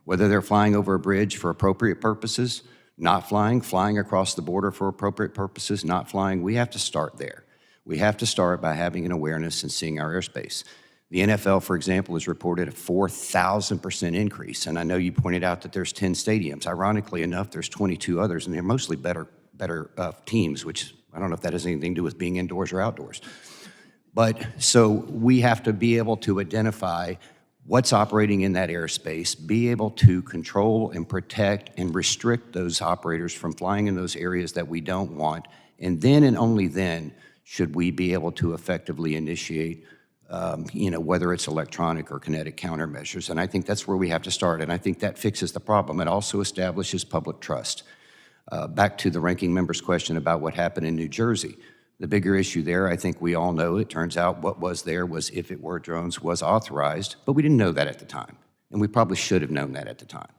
whether they're flying over a bridge for appropriate purposes, not flying, flying across the border for appropriate purposes, not flying. We have to start there. We have to start by having an awareness and seeing our airspace. The NFL, for example, has reported a 4,000% increase, and I know you pointed out that there's 10 stadiums. Ironically enough, there's 22 others, and they're mostly better teams, which I don't know if that has anything to do with being indoors or outdoors. But so we have to be able to identify what's operating in that airspace, be able to control and protect and restrict those operators from flying in those areas that we don't want, and then and only then should we be able to effectively initiate, whether it's electronic or kinetic countermeasures. And I think that's where we have to start, and I think that fixes the problem. It also establishes public trust. Back to the ranking member's question about what happened in New Jersey. The bigger issue there, I think we all know, it turns out what was there was if it were drones was authorized, but we didn't know that at the time. And we probably should have known that at the time.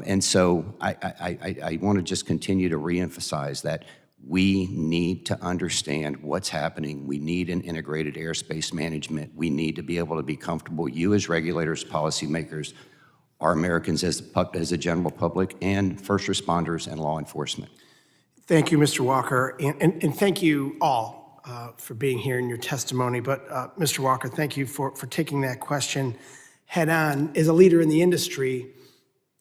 And so I want to just continue to reemphasize that we need to understand what's happening. We need an integrated airspace management. We need to be able to be comfortable, you as regulators, policymakers, our Americans as the general public, and first responders and law enforcement.
Thank you, Mr. Walker, and thank you all for being here in your testimony. But Mr. Walker, thank you for taking that question head on. As a leader in the industry,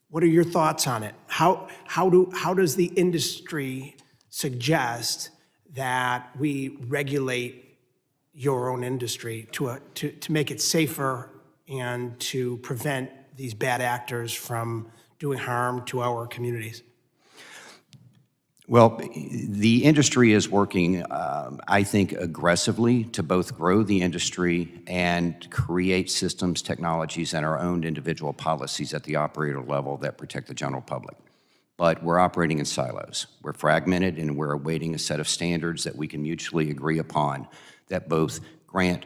what are your thoughts on it? How does the industry suggest that we regulate your own industry to make it safer and to prevent these bad actors from doing harm to our communities?
Well, the industry is working, I think, aggressively to both grow the industry and create systems, technologies, and our own individual policies at the operator level that protect the general public. But we're operating in silos. We're fragmented, and we're awaiting a set of standards that we can mutually agree upon that both grant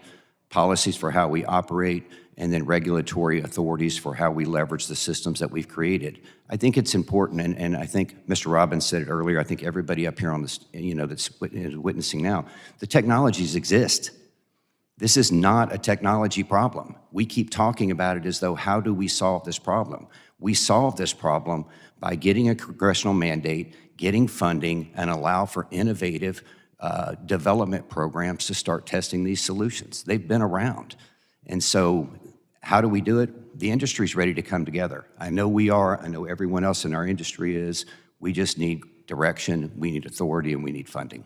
policies for how we operate and then regulatory authorities for how we leverage the systems that we've created. I think it's important, and I think Mr. Robbins said it earlier, I think everybody up here on this, that's witnessing now, the technologies exist. This is not a technology problem. We keep talking about it as though, how do we solve this problem? We solve this problem by getting a congressional mandate, getting funding, and allow for innovative development programs to start testing these solutions. They've been around. And so how do we do it? The industry's ready to come together. I know we are. I know everyone else in our industry is. We just need direction, we need authority, and we need funding.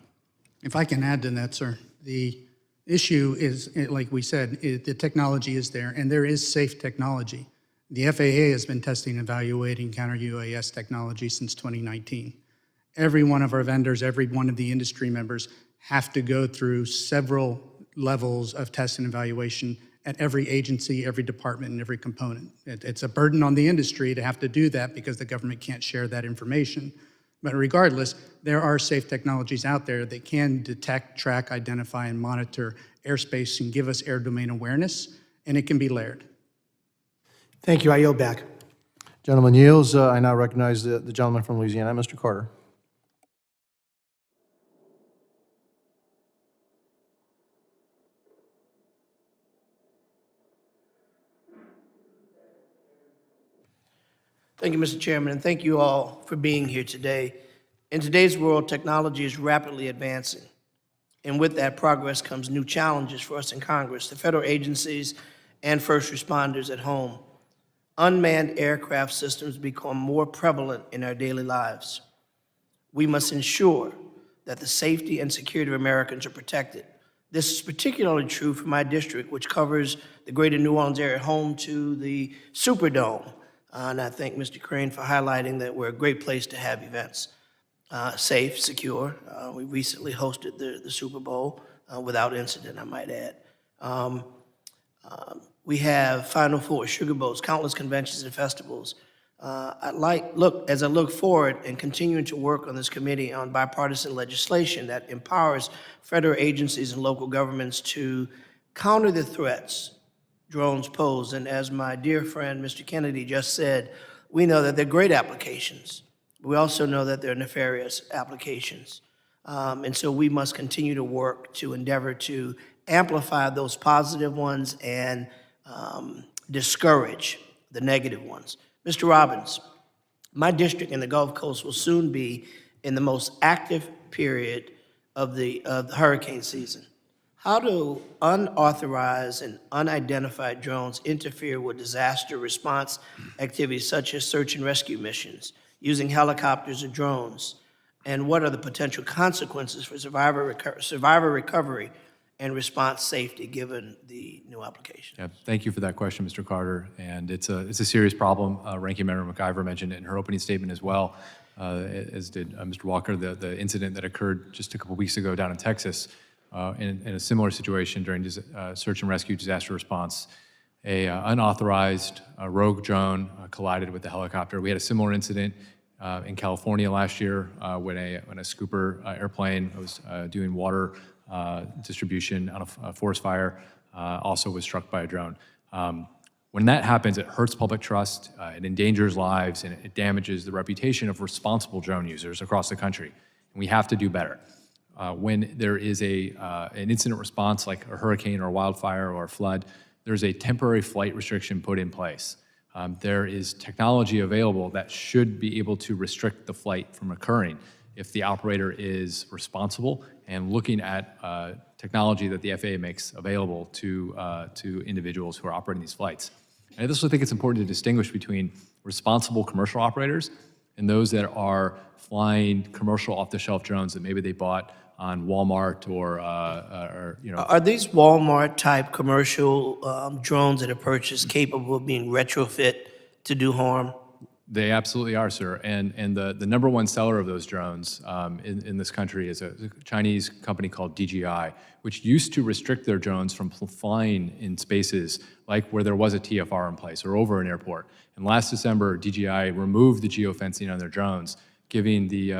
If I can add to that, sir, the issue is, like we said, the technology is there, and there is safe technology. The FAA has been testing and evaluating counter-UAS technology since 2019. Every one of our vendors, every one of the industry members have to go through several levels of test and evaluation at every agency, every department, and every component. It's a burden on the industry to have to do that because the government can't share that information. But regardless, there are safe technologies out there that can detect, track, identify, and monitor airspace and give us air domain awareness, and it can be layered.
Thank you. I yield back.
Gentleman yields. I now recognize the gentleman from Louisiana, Mr. Carter.
Thank you, Mr. Chairman, and thank you all for being here today. In today's world, technology is rapidly advancing, and with that progress comes new challenges for us in Congress, the federal agencies, and first responders at home. Unmanned aircraft systems become more prevalent in our daily lives. We must ensure that the safety and security of Americans are protected. This is particularly true for my district, which covers the greater New Orleans area, home to the Superdome. And I thank Mr. Crane for highlighting that we're a great place to have events. Safe, secure. We recently hosted the Super Bowl without incident, I might add. We have Final Four, Sugar Bowls, countless conventions and festivals. As I look forward and continuing to work on this committee on bipartisan legislation that empowers federal agencies and local governments to counter the threats drones pose. And as my dear friend, Mr. Kennedy, just said, we know that they're great applications. We also know that they're nefarious applications. And so we must continue to work to endeavor to amplify those positive ones and discourage the negative ones. Mr. Robbins, my district in the Gulf Coast will soon be in the most active period of the hurricane season. How do unauthorized and unidentified drones interfere with disaster response activities such as search and rescue missions, using helicopters or drones? And what are the potential consequences for survivor recovery and response safety given the new application?
Yeah, thank you for that question, Mr. Carter. And it's a serious problem. Ranking Member McIver mentioned it in her opening statement as well, as did Mr. Walker, the incident that occurred just a couple weeks ago down in Texas. In a similar situation during search and rescue disaster response, a unauthorized rogue drone collided with the helicopter. We had a similar incident in California last year when a scooper airplane was doing water distribution on a forest fire, also was struck by a drone. When that happens, it hurts public trust, it endangers lives, and it damages the reputation of responsible drone users across the country. And we have to do better. When there is an incident response like a hurricane or a wildfire or a flood, there's a temporary flight restriction put in place. There is technology available that should be able to restrict the flight from occurring if the operator is responsible and looking at technology that the FAA makes available to individuals who are operating these flights. And I also think it's important to distinguish between responsible commercial operators and those that are flying commercial off-the-shelf drones that maybe they bought on Walmart or
Are these Walmart-type commercial drones that are purchased capable of being retrofit to do harm?
They absolutely are, sir. And the number one seller of those drones in this country is a Chinese company called DJI, which used to restrict their drones from flying in spaces like where there was a TFR in place or over an airport. And last December, DJI removed the geofencing on their drones, giving the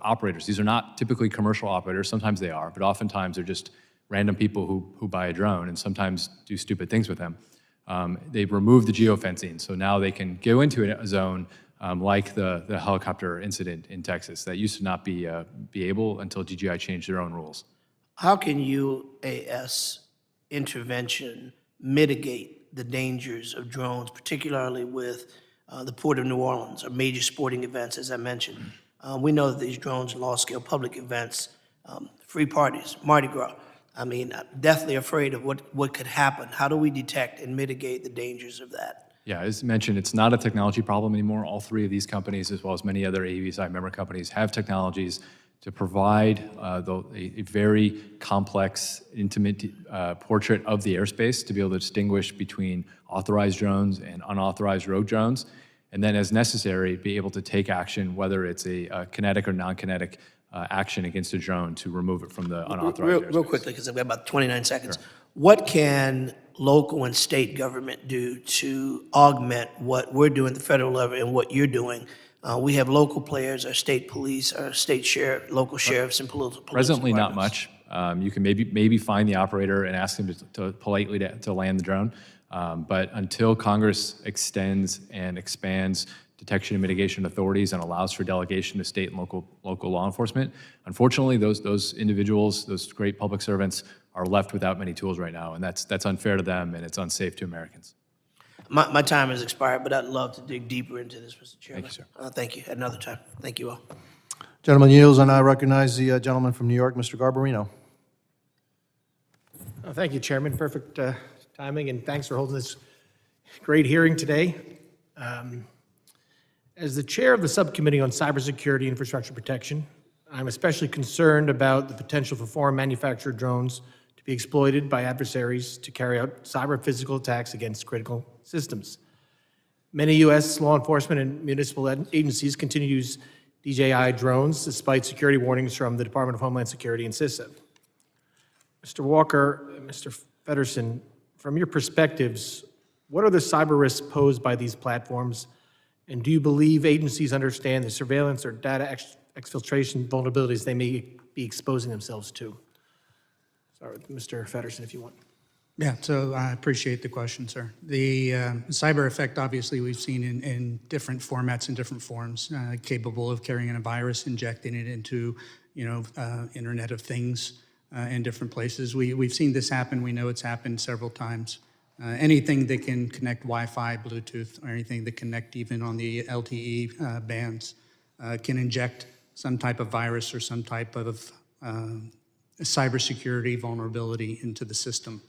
operators, these are not typically commercial operators, sometimes they are, but oftentimes they're just random people who buy a drone and sometimes do stupid things with them. They've removed the geofencing, so now they can go into a zone like the helicopter incident in Texas that used to not be able until DJI changed their own rules.
How can UAS intervention mitigate the dangers of drones, particularly with the Port of New Orleans or major sporting events, as I mentioned? We know that these drones, large-scale public events, free parties, Mardi Gras, I mean, I'm deathly afraid of what could happen. How do we detect and mitigate the dangers of that?
Yeah, as mentioned, it's not a technology problem anymore. All three of these companies, as well as many other AUVSI member companies, have technologies to provide a very complex, intimate portrait of the airspace to be able to distinguish between authorized drones and unauthorized rogue drones, and then as necessary, be able to take action, whether it's a kinetic or non-kinetic action against a drone to remove it from the unauthorized airspace.
Real quickly, because I've got about 29 seconds. Sure. What can local and state government do to augment what we're doing at the federal level and what you're doing? We have local players, our state police, our state sheriff, local sheriffs, and police
Presently, not
departments.
much. You can maybe find the operator and ask them to politely to land the drone. But until Congress extends and expands detection and mitigation authorities and allows for delegation to state and local law enforcement, unfortunately, those individuals, those great public servants, are left without many tools right now, and that's unfair to them, and it's unsafe to Americans.
My time has expired, but I'd love to dig deeper into this, Mr. Chairman.
Thank you, sir.
Thank you. At another time. Thank you all.
Gentleman yields, and I recognize the gentleman from New York, Mr. Garbarino.
Thank you, Chairman. Perfect timing, and thanks for holding this great hearing today. As the chair of the Subcommittee on Cybersecurity Infrastructure Protection, I'm especially concerned about the potential for foreign manufactured drones to be exploited by adversaries to carry out cyber-physical attacks against critical systems. Many U.S. law enforcement and municipal agencies continue to use DJI drones despite security warnings from the Department of Homeland Security and CISA. Mr. Walker, Mr. Feddersen, from your perspectives, what are the cyber risks posed by these platforms? And do you believe agencies understand the surveillance or data exfiltration vulnerabilities they may be exposing themselves to? Start with Mr. Feddersen, if you want.
Yeah, so I appreciate the question, sir. The cyber effect, obviously, we've seen in different formats and different forms, capable of carrying in a virus, injecting it into, Internet of Things in different places. We've seen this happen. We know it's happened several times. Anything that can connect Wi-Fi, Bluetooth, or anything that connect even on the LTE bands can inject some type of virus or some type of cybersecurity vulnerability into the system.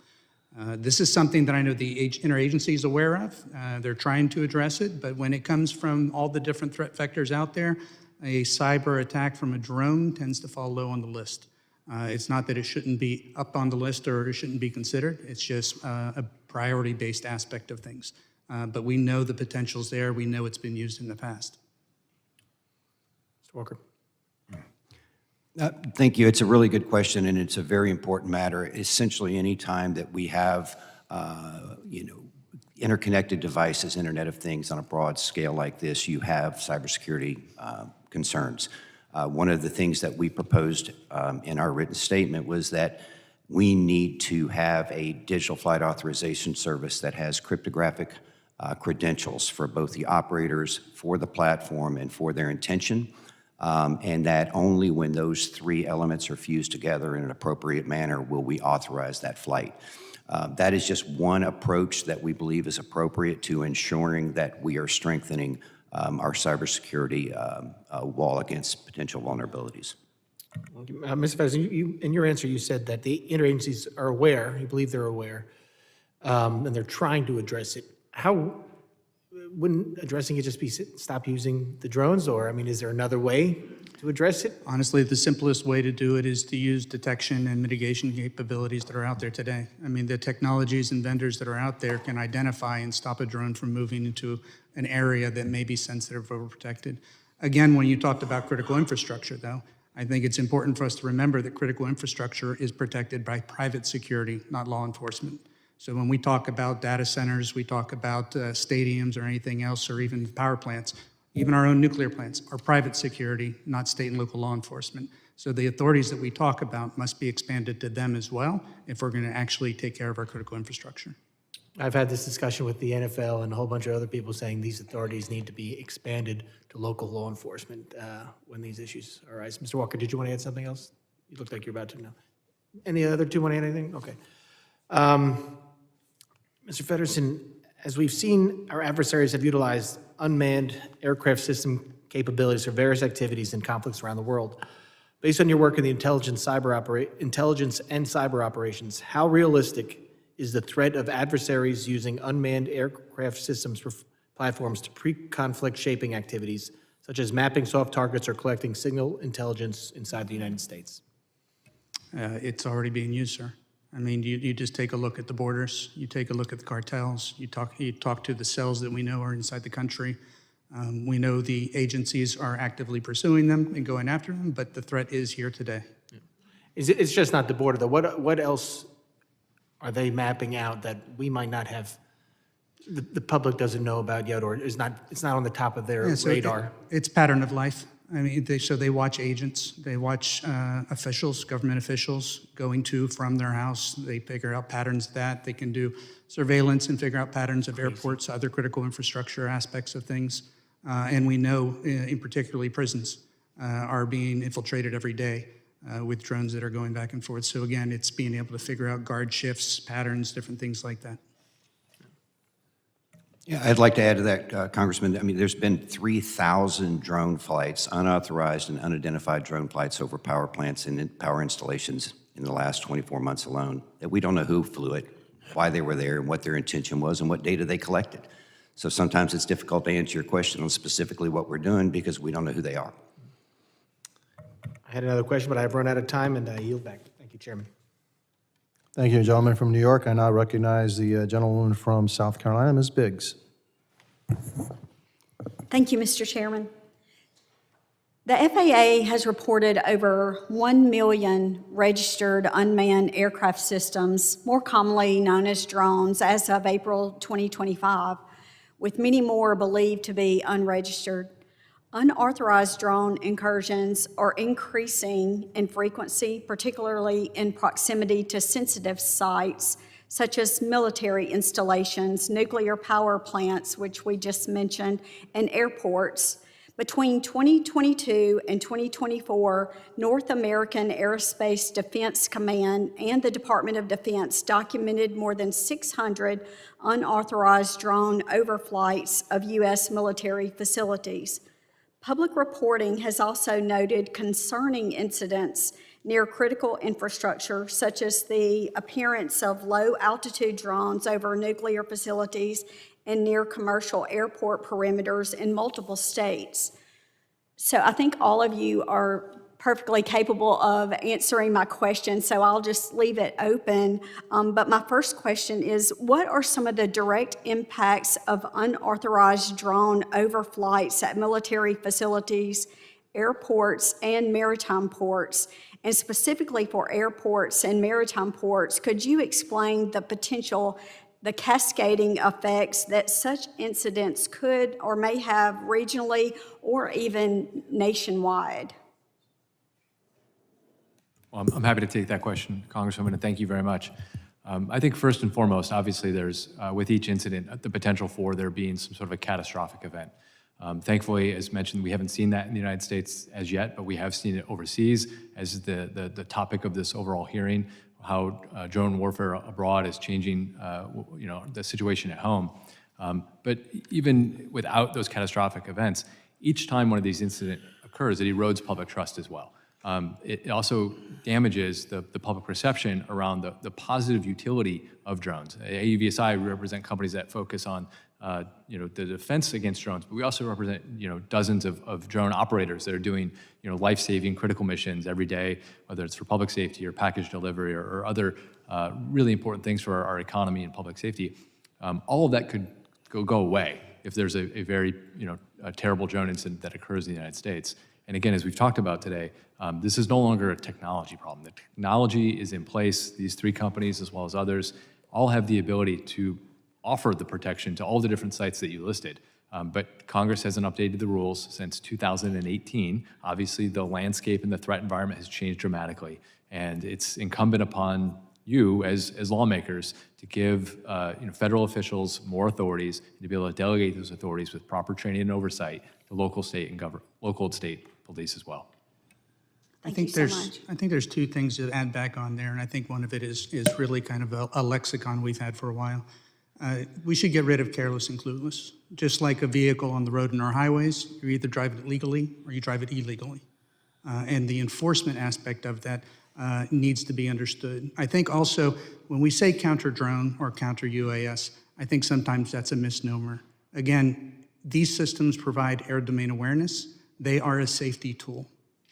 This is something that I know the interagency is aware of. They're trying to address it, but when it comes from all the different threat vectors out there, a cyber attack from a drone tends to fall low on the list. It's not that it shouldn't be up on the list or it shouldn't be considered. It's just a priority-based aspect of things. But we know the potential's there. We know it's been used in the past.
Mr. Walker.
Thank you. It's a really good question, and it's a very important matter. Essentially, any time that we have, interconnected devices, Internet of Things on a broad scale like this, you have cybersecurity concerns. One of the things that we proposed in our written statement was that we need to have a digital flight authorization service that has cryptographic credentials for both the operators, for the platform, and for their intention. And that only when those three elements are fused together in an appropriate manner will we authorize that flight. That is just one approach that we believe is appropriate to ensuring that we are strengthening our cybersecurity wall against potential vulnerabilities.
Mr. Feddersen, in your answer, you said that the interagencies are aware, you believe they're aware, and they're trying to address it. How wouldn't addressing it just be stop using the drones, or, is there another way to address it?
Honestly, the simplest way to do it is to use detection and mitigation capabilities that are out there today. The technologies and vendors that are out there can identify and stop a drone from moving into an area that may be sensitive or protected. Again, when you talked about critical infrastructure, though, I think it's important for us to remember that critical infrastructure is protected by private security, not law enforcement. So when we talk about data centers, we talk about stadiums or anything else, or even power plants, even our own nuclear plants, are private security, not state and local law enforcement. So the authorities that we talk about must be expanded to them as well if we're going to actually take care of our critical infrastructure.
I've had this discussion with the NFL and a whole bunch of other people saying these authorities need to be expanded to local law enforcement when these issues arise. Mr. Walker, did you want to add something else? You look like you're about to know. Any other two want to add anything? Okay. Mr. Feddersen, as we've seen, our adversaries have utilized unmanned aircraft system capabilities for various activities and conflicts around the world. Based on your work in the intelligence and cyber operations, how realistic is the threat of adversaries using unmanned aircraft systems for platforms to pre-conflict shaping activities, such as mapping soft targets or collecting signal intelligence inside the United States?
It's already being used, sir. You just take a look at the borders, you take a look at the cartels, you talk to the cells that we know are inside the country. We know the agencies are actively pursuing them and going after them, but the threat is here today.
It's just not the border, though. What else are they mapping out that we might not have, the public doesn't know about yet, or it's not on the top of their radar?
It's pattern of life. I mean, they watch agents, they watch officials, government officials going to from their house. They figure out patterns of that. They can do surveillance and figure out patterns of airports, other critical infrastructure aspects of things. And we know, in particularly prisons, are being infiltrated every day with drones that are going back and forth. So again, it's being able to figure out guard shifts, patterns, different things like that.
Yeah, I'd like to add to that, Congressman. I mean, there's been 3,000 drone flights, unauthorized and unidentified drone flights over power plants and power installations in the last 24 months alone, that we don't know who flew it, why they were there, and what their intention was, and what data they collected. So sometimes it's difficult to answer your question on specifically what we're doing because we don't know who they are.
I had another question, but I've run out of time, and I yield back. Thank you, Chairman.
Thank you, gentleman from New York. I now recognize the gentlewoman from South Carolina, Ms. Biggs.
Thank you, Mr. Chairman. The FAA has reported over 1 million registered unmanned aircraft systems, more commonly known as drones, as of April 2025, with many more believed to be unregistered. Unauthorized drone incursions are increasing in frequency, particularly in proximity to sensitive sites, such as military installations, nuclear power plants, which we just mentioned, and airports. Between 2022 and 2024, North American Aerospace Defense Command and the Department of Defense documented more than 600 unauthorized drone overflights of U.S. military facilities. Public reporting has also noted concerning incidents near critical infrastructure, such as the appearance of low-altitude drones over nuclear facilities and near commercial airport perimeters in multiple states. So I think all of you are perfectly capable of answering my question, so I'll just leave it open. But my first question is, what are some of the direct impacts of unauthorized drone overflights at military facilities, airports, and maritime ports? And specifically for airports and maritime ports, could you explain the cascading effects that such incidents could or may have regionally or even nationwide?
Well, I'm happy to take that question, Congresswoman, and thank you very much. I think first and foremost, obviously there's, with each incident, the potential for there being some sort of a catastrophic event. Thankfully, as mentioned, we haven't seen that in the United States as yet, but we have seen it overseas as the topic of this overall hearing, how drone warfare abroad is changing the situation at home. But even without those catastrophic events, each time one of these incidents occurs, it erodes public trust as well. It also damages the public perception around the positive utility of drones. AUVSI, we represent companies that focus on the defense against drones, but we also represent dozens of drone operators that are doing life-saving critical missions every day, whether it's for public safety or package delivery or other really important things for our economy and public safety. All of that could go away if there's a very a terrible drone incident that occurs in the United States. And again, as we've talked about today, this is no longer a technology problem. The technology is in place. These three companies, as well as others, all have the ability to offer the protection to all the different sites that you listed. But Congress hasn't updated the rules since 2018. Obviously, the landscape and the threat environment has changed dramatically. And it's incumbent upon you as lawmakers to give federal officials more authorities and to be able to delegate those authorities with proper training and oversight to local, state, and local and state police as well.
Thank you so much.
I think there's two things to add back on there, and I think one of it is really kind of a lexicon we've had for a while. We should get rid of careless and clueless. Just like a vehicle on the road in our highways, you either drive it legally or you drive it illegally. And the enforcement aspect of that needs to be understood. I think also when we say counter-drone or counter-UAS, I think sometimes that's a misnomer. Again, these systems provide air domain awareness. They are a safety tool.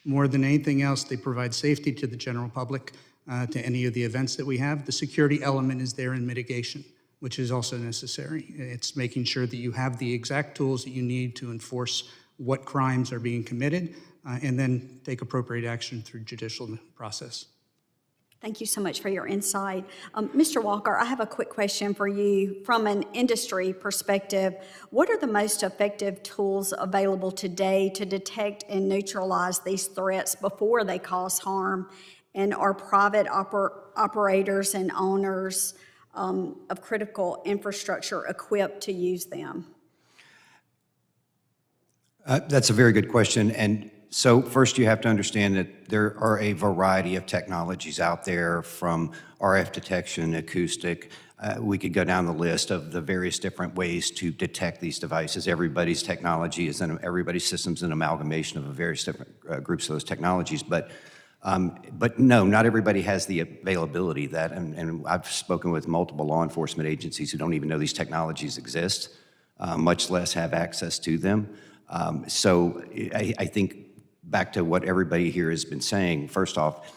More than anything else, they provide safety to the general public, to any of the events that we have. The security element is there in mitigation, which is also necessary. It's making sure that you have the exact tools that you need to enforce what crimes are being committed, and then take appropriate action through judicial process.
Thank you so much for your insight. Mr. Walker, I have a quick question for you. From an industry perspective, what are the most effective tools available today to detect and neutralize these threats before they cause harm? And are private operators and owners of critical infrastructure equipped to use them?
That's a very good question. And so first you have to understand that there are a variety of technologies out there, from RF detection, acoustic. We could go down the list of the various different ways to detect these devices. Everybody's technology is, everybody's system's an amalgamation of various different groups of those technologies. But no, not everybody has the availability of that. And I've spoken with multiple law enforcement agencies who don't even know these technologies exist, much less have access to them. So I think back to what everybody here has been saying, first off,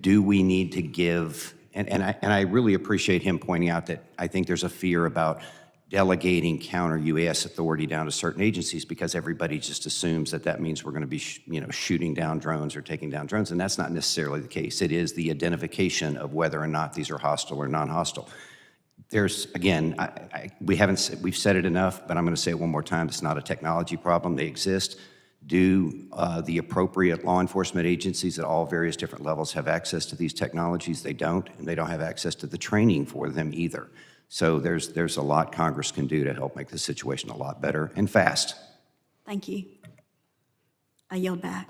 do we need to give, and I really appreciate him pointing out that I think there's a fear about delegating counter-UAS authority down to certain agencies, because everybody just assumes that that means we're going to be shooting down drones or taking down drones, and that's not necessarily the case. It is the identification of whether or not these are hostile or non-hostile. There's, again, we've said it enough, but I'm going to say it one more time. It's not a technology problem. They exist. Do the appropriate law enforcement agencies at all various different levels have access to these technologies? They don't, and they don't have access to the training for them either. So there's a lot Congress can do to help make the situation a lot better and fast.
Thank you. I yield back.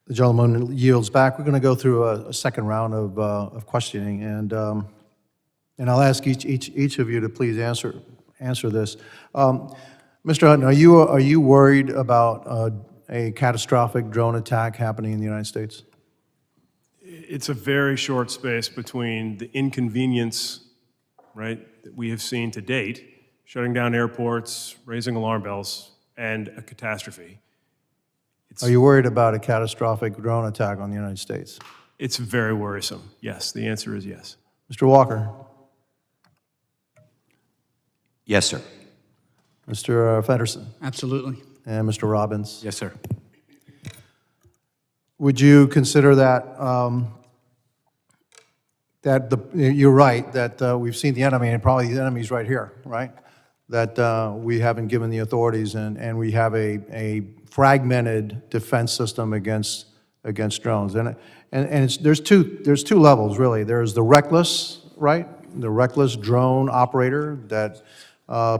The gentleman yields back. We're going to go through a second round of questioning, and I'll ask each of you to please answer this. Mr. Hutton, are you worried about a catastrophic drone attack happening in the United States?
It's a very short space between the inconvenience, right, that we have seen to date, shutting down airports, raising alarm bells, and a catastrophe.
Are you worried about a catastrophic drone attack on the United States?
It's very worrisome. Yes, the answer is yes.
Mr. Walker?
Yes, sir.
Mr. Feddersen?
Absolutely.
And Mr. Robbins?
Yes, sir.
Would you consider that, you're right, that we've seen the enemy, and probably the enemy's right here, right? That we haven't given the authorities, and we have a fragmented defense system against drones. And there's two levels, really. There's the reckless, right? The reckless drone operator that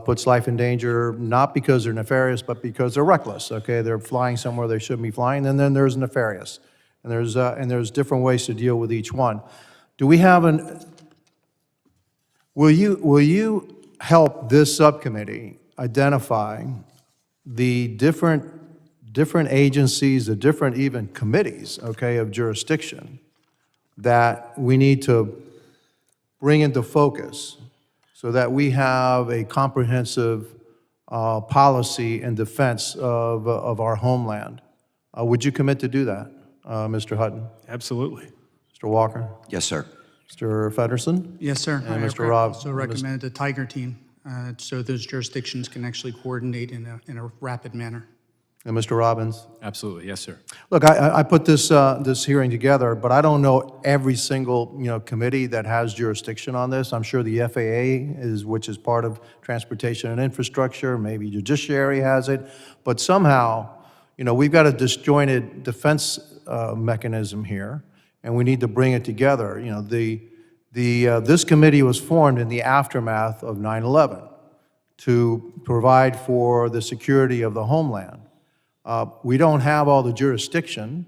puts life in danger, not because they're nefarious, but because they're reckless, okay? They're flying somewhere they shouldn't be flying, and then there's nefarious. And there's different ways to deal with each one. Do we have will you help this subcommittee identify the different agencies, the different even committees, okay, of jurisdiction that we need to bring into focus so that we have a comprehensive policy in defense of our homeland? Would you commit to do that, Mr. Hutton?
Absolutely.
Mr. Walker?
Yes, sir.
Mr. Feddersen?
Yes, sir.
And
I
Mr. Robb-
also recommended a Tiger team, so those jurisdictions can actually coordinate in a rapid manner.
And Mr. Robbins?
Absolutely. Yes, sir.
Look, I put this hearing together, but I don't know every single committee that has jurisdiction on this. I'm sure the FAA which is part of transportation and infrastructure. Maybe judiciary has it, but somehow we've got a disjointed defense mechanism here, and we need to bring it together. This committee was formed in the aftermath of 9/11 to provide for the security of the homeland. We don't have all the jurisdiction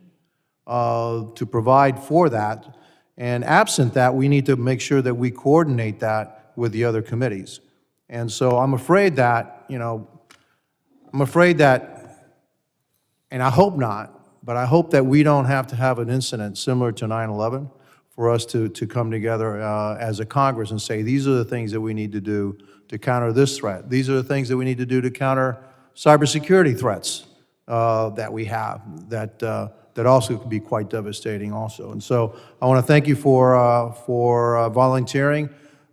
to provide for that, and absent that, we need to make sure that we coordinate that with the other committees. And so I'm afraid that, and I hope not, but I hope that we don't have to have an incident similar to 9/11 for us to come together as a Congress and say, these are the things that we need to do to counter this threat. These are the things that we need to do to counter cybersecurity threats that we have that also can be quite devastating also. And so I want to thank you for volunteering.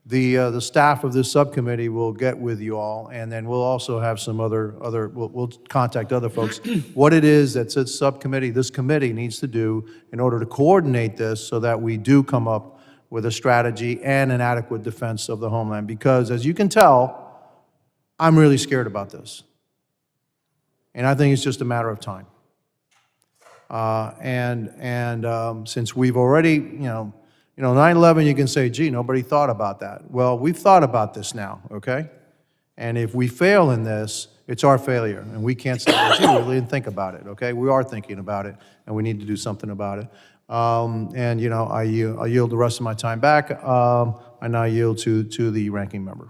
The staff of this subcommittee will get with you all, and then we'll also have some we'll contact other folks, what it is that this committee needs to do in order to coordinate this so that we do come up with a strategy and an adequate defense of the homeland. Because as you can tell, I'm really scared about this. And I think it's just a matter of time. Since we've already, 9/11, you can say, gee, nobody thought about that. Well, we've thought about this now, okay? And if we fail in this, it's our failure, and we can't say, well, gee, we really didn't think about it, okay? We are thinking about it, and we need to do something about it. I yield the rest of my time back. I now yield to the ranking member.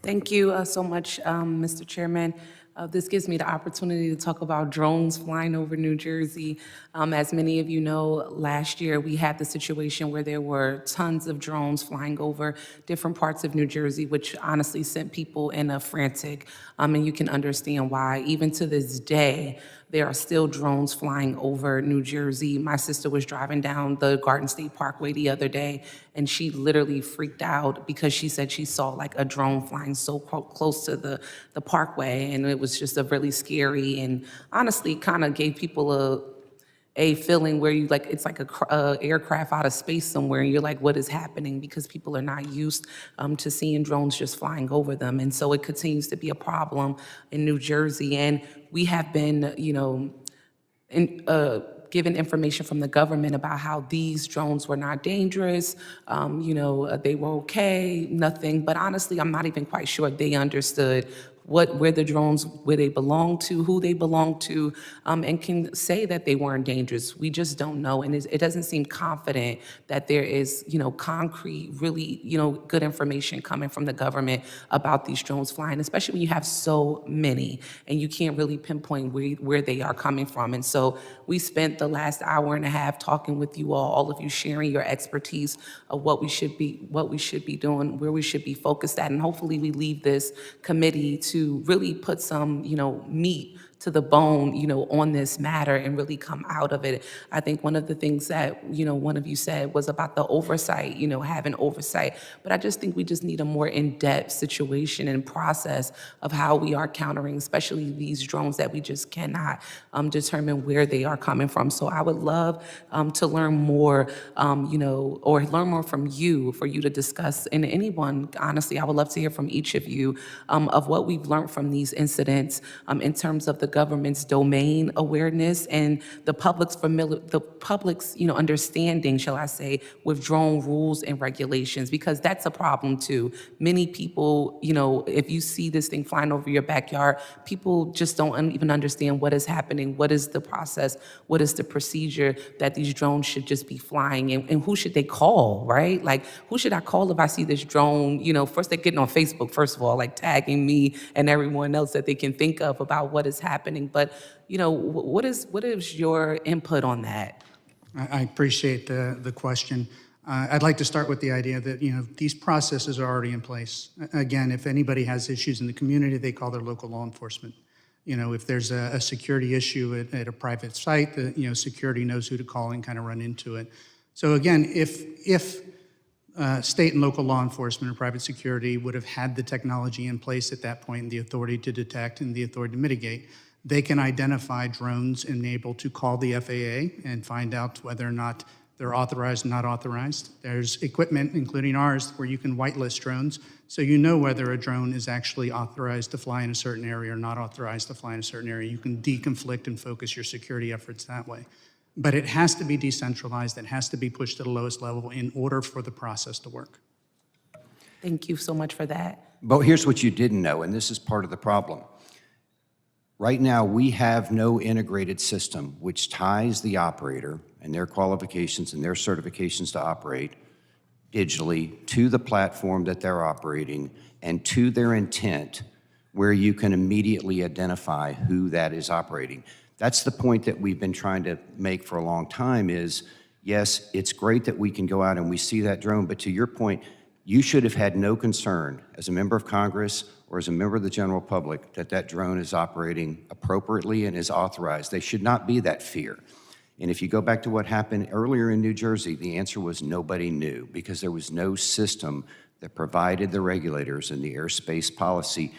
Thank you so much, Mr. Chairman. This gives me the opportunity to talk about drones flying over New Jersey. As many of you know, last year we had the situation where there were tons of drones flying over different parts of New Jersey, which honestly sent people in a frantic, and you can understand why. Even to this day, there are still drones flying over New Jersey. My sister was driving down the Garden State Parkway the other day, and she literally freaked out because she said she saw like a drone flying so close to the parkway, and it was just a really scary and honestly kind of gave people a feeling where you like, it's like a aircraft out of space somewhere, and you're like, what is happening? Because people are not used to seeing drones just flying over them. And so it continues to be a problem in New Jersey. And we have been, given information from the government about how these drones were not dangerous, they were okay, nothing. But honestly, I'm not even quite sure they understood where the drones, where they belong to, who they belong to, and can say that they weren't dangerous. We just don't know, and it doesn't seem confident that there is, concrete, really, good information coming from the government about these drones flying, especially when you have so many, and you can't really pinpoint where they are coming from. And so we spent the last hour and a half talking with you all of you sharing your expertise of what we should be doing, where we should be focused at, and hopefully we leave this committee to really put some, meat to the bone, on this matter and really come out of it. I think one of the things that, one of you said was about the oversight, having oversight. But I just think we just need a more in-depth situation and process of how we are countering, especially these drones that we just cannot determine where they are coming from. So I would love to learn more, or learn more from you, for you to discuss, and anyone, honestly, I would love to hear from each of you of what we've learned from these incidents in terms of the government's domain awareness and the public's understanding, shall I say, with drone rules and regulations, because that's a problem too. Many people, if you see this thing flying over your backyard, people just don't even understand what is happening, what is the process, what is the procedure that these drones should just be flying, and who should they call, right? Like, who should I call if I see this drone? First they're getting on Facebook, first of all, like tagging me and everyone else that they can think of about what is happening. But, what is your input on that?
I appreciate the question. I'd like to start with the idea that, these processes are already in place. Again, if anybody has issues in the community, they call their local law enforcement. If there's a security issue at a private site, security knows who to call and kind of run into it. So again, if state and local law enforcement or private security would have had the technology in place at that point and the authority to detect and the authority to mitigate, they can identify drones and be able to call the FAA and find out whether or not they're authorized or not authorized. There's equipment, including ours, where you can whitelist drones, so you know whether a drone is actually authorized to fly in a certain area or not authorized to fly in a certain area. You can deconflict and focus your security efforts that way. But it has to be decentralized. It has to be pushed to the lowest level in order for the process to work.
Thank you so much for that.
But here's what you didn't know, and this is part of the problem. Right now, we have no integrated system which ties the operator and their qualifications and their certifications to operate digitally to the platform that they're operating and to their intent, where you can immediately identify who that is operating. That's the point that we've been trying to make for a long time is, yes, it's great that we can go out and we see that drone, but to your point, you should have had no concern as a member of Congress or as a member of the general public that that drone is operating appropriately and is authorized. There should not be that fear. And if you go back to what happened earlier in New Jersey, the answer was nobody knew, because there was no system that provided the regulators and the airspace policy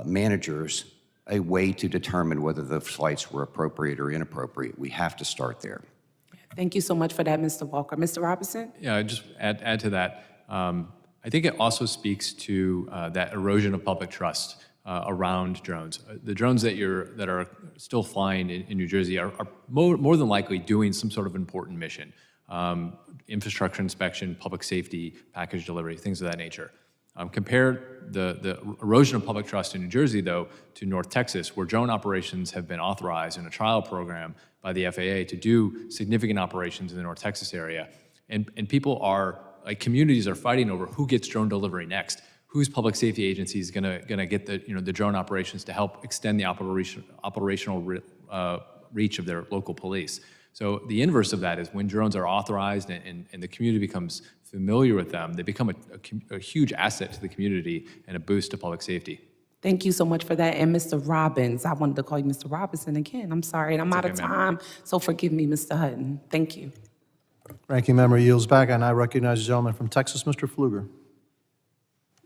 managers a way to determine whether the flights were appropriate or inappropriate. We have to start there.
Thank you so much for that, Mr. Walker. Mr. Robinson?
Yeah, I just add to that. I think it also speaks to that erosion of public trust around drones. The drones that are still flying in New Jersey are more than likely doing some sort of important mission. Infrastructure inspection, public safety, package delivery, things of that nature. Compare the erosion of public trust in New Jersey, though, to North Texas, where drone operations have been authorized in a trial program by the FAA to do significant operations in the North Texas area. And people are, like, communities are fighting over who gets drone delivery next. Whose public safety agency is gonna get the drone operations to help extend the operational reach of their local police. So the inverse of that is when drones are authorized and the community becomes familiar with them, they become a huge asset to the community and a boost to public safety.
Thank you so much for that. And Mr. Robbins, I wanted to call you Mr. Robinson again. I'm sorry, and I'm out of time, so forgive me, Mr. Hutton. Thank you.
Ranking member yields back, and I recognize the gentleman from Texas, Mr. Pfluger.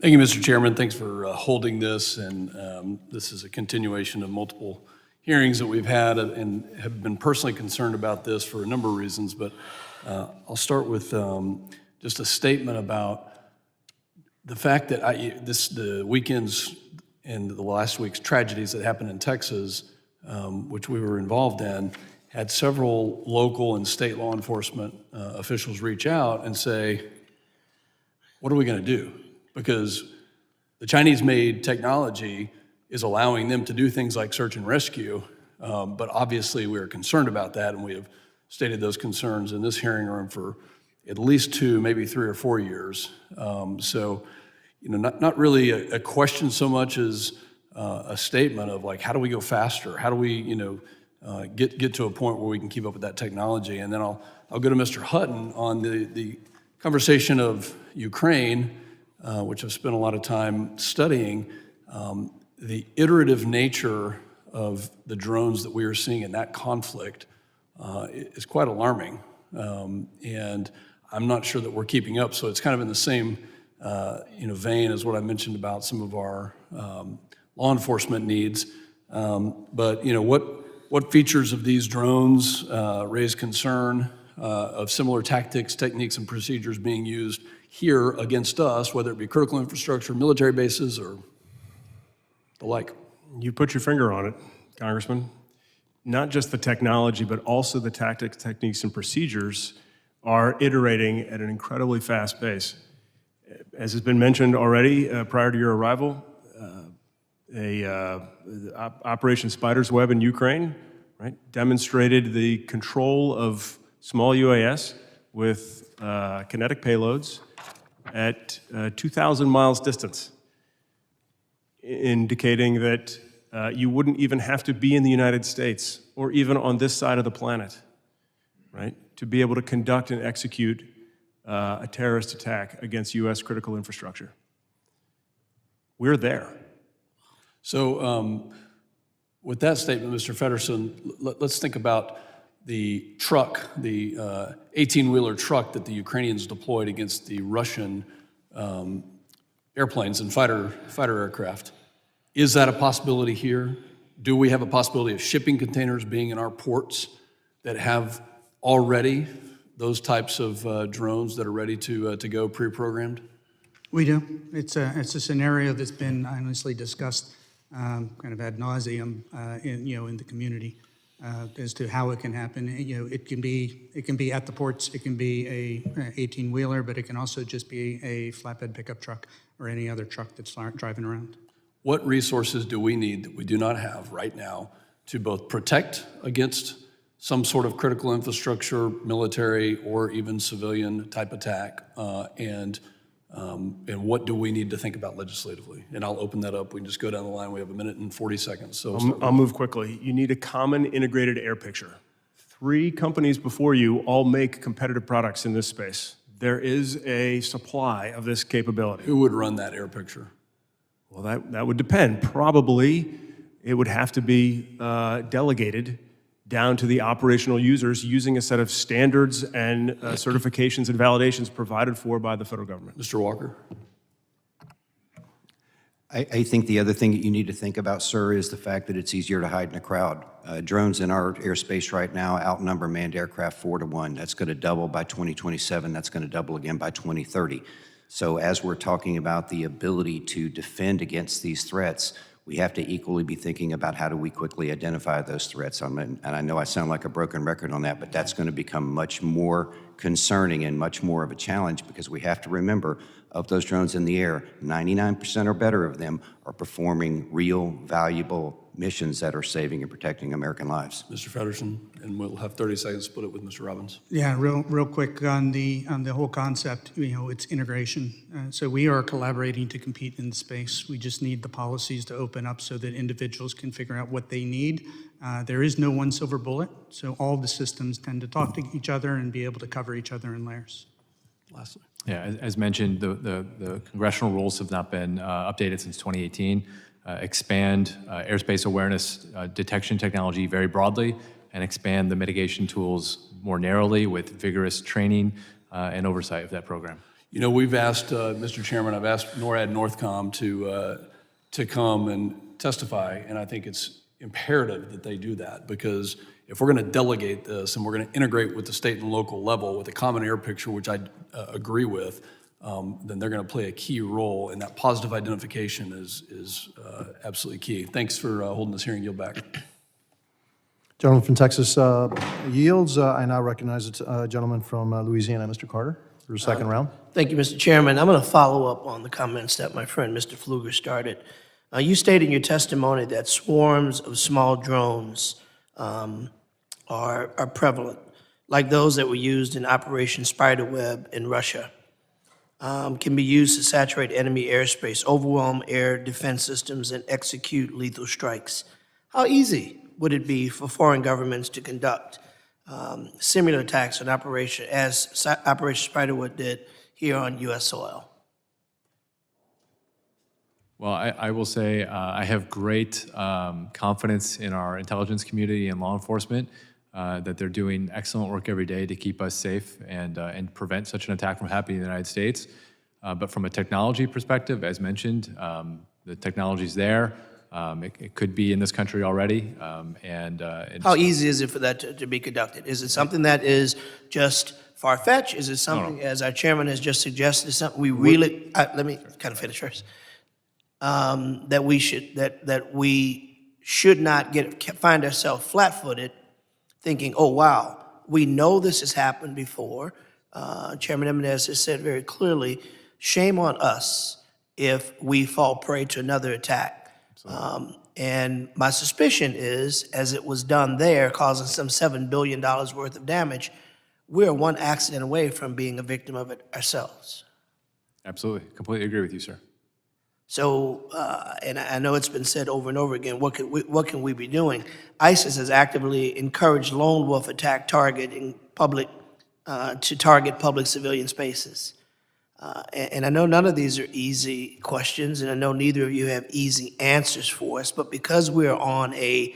Thank you, Mr. Chairman. Thanks for holding this, and this is a continuation of multiple hearings that we've had and have been personally concerned about this for a number of reasons, but I'll start with just a statement about the fact that the weekends and the last week's tragedies that happened in Texas, which we were involved in, had several local and state law enforcement officials reach out and say, what are we going to do? Because the Chinese-made technology is allowing them to do things like search and rescue, but obviously we're concerned about that, and we have stated those concerns in this hearing room for at least 2, maybe 3 or 4 years. So, not really a question so much as a statement of, like, how do we go faster? How do we, get to a point where we can keep up with that technology? And then I'll go to Mr. Hutton on the conversation of Ukraine, which I've spent a lot of time studying. The iterative nature of the drones that we are seeing in that conflict is quite alarming. And I'm not sure that we're keeping up. So it's kind of in the same vein as what I mentioned about some of our law enforcement needs. But what features of these drones raise concern of similar tactics, techniques, and procedures being used here against us, whether it be critical infrastructure, military bases, or the like?
You put your finger on it, Congressman. Not just the technology, but also the tactics, techniques, and procedures are iterating at an incredibly fast pace. As has been mentioned already, prior to your arrival, Operation Spider's Web in Ukraine, right, demonstrated the control of small UAS with kinetic payloads at 2,000 miles distance, indicating that you wouldn't even have to be in the United States or even on this side of the planet, right, to be able to conduct and execute a terrorist attack against U.S. critical infrastructure. We're there.
So with that statement, Mr. Feddersen, let's think about the truck, the 18-wheeler truck that the Ukrainians deployed against the Russian airplanes and fighter aircraft. Is that a possibility here? Do we have a possibility of shipping containers being in our ports that have already those types of drones that are ready to go pre-programmed?
We do. It's a scenario that's been honestly discussed kind of ad nauseum in the community as to how it can happen. It can be at the ports. It can be a 18-wheeler, but it can also just be a flatbed pickup truck or any other truck that's driving around.
What resources do we need that we do not have right now to both protect against some sort of critical infrastructure, military, or even civilian type attack, and what do we need to think about legislatively? And I'll open that up. We can just go down the line. We have 1 minute and 40 seconds. So
I'll move quickly. You need a common integrated air picture. 3 companies before you all make competitive products in this space. There is a supply of this capability.
who would run that air picture?
Well, that would depend. Probably it would have to be delegated down to the operational users using a set of standards and certifications and validations provided for by the federal government.
Mr. Walker?
I think the other thing that you need to think about, sir, is the fact that it's easier to hide in a crowd. Drones in our airspace right now outnumber manned aircraft 4 to 1. That's going to double by 2027. That's going to double again by 2030. So as we're talking about the ability to defend against these threats, we have to equally be thinking about how do we quickly identify those threats. And I know I sound like a broken record on that, but that's going to become much more concerning and much more of a challenge, because we have to remember, of those drones in the air, 99% or better of them are performing real, valuable missions that are saving and protecting American lives.
Mr. Feddersen, and we'll have 30 seconds to split it with Mr. Robbins.
Yeah, real quick on the whole concept, it's integration. So we are collaborating to compete in the space. We just need the policies to open up so that individuals can figure out what they need. There is no one silver bullet, so all the systems tend to talk to each other and be able to cover each other in layers.
Lastly.
Yeah, as mentioned, the congressional rules have not been updated since 2018. Expand airspace awareness detection technology very broadly, and expand the mitigation tools more narrowly with vigorous training and oversight of that program.
You know, we've asked, Mr. Chairman, I've asked NORAD Northcom to come and testify, and I think it's imperative that they do that, because if we're going to delegate this and we're going to integrate with the state and local level with a common air picture, which I agree with, then they're going to play a key role, and that positive identification is absolutely key. Thanks for holding this hearing. Yield back.
Gentleman from Texas yields. I now recognize the gentleman from Louisiana, Mr. Carter, for the second round.
Thank you, Mr. Chairman. I'm going to follow up on the comments that my friend Mr. Pfluger started. You stated in your testimony that swarms of small drones are prevalent, like those that were used in Operation Spiderweb in Russia, can be used to saturate enemy airspace, overwhelm air defense systems, and execute lethal strikes. How easy would it be for foreign governments to conduct similar attacks on Operation Spiderweb did here on U.S. soil?
Well, I will say I have great confidence in our intelligence community and law enforcement that they're doing excellent work every day to keep us safe and prevent such an attack from happening in the United States. But from a technology perspective, as mentioned, the technology's there. It could be in this country already.
How easy is it for that to be conducted? Is it something that is just far-fetched? Is it something, as our chairman has just suggested, something we really, let me kind of finish first, that we should not find ourselves flat-footed thinking, oh, wow, we know this has happened before. Chairman Jimenez has said very clearly, shame on us if we fall prey to another attack. And my suspicion is, as it was done there, causing some $7 billion worth of damage, we're one accident away from being a victim of it ourselves.
Absolutely. Completely agree with you, sir.
So, and I know it's been said over and over again, what can we be doing? ISIS has actively encouraged lone wolf attack targeting to target public civilian spaces. And I know none of these are easy questions, and I know neither of you have easy answers for us, but because we're on a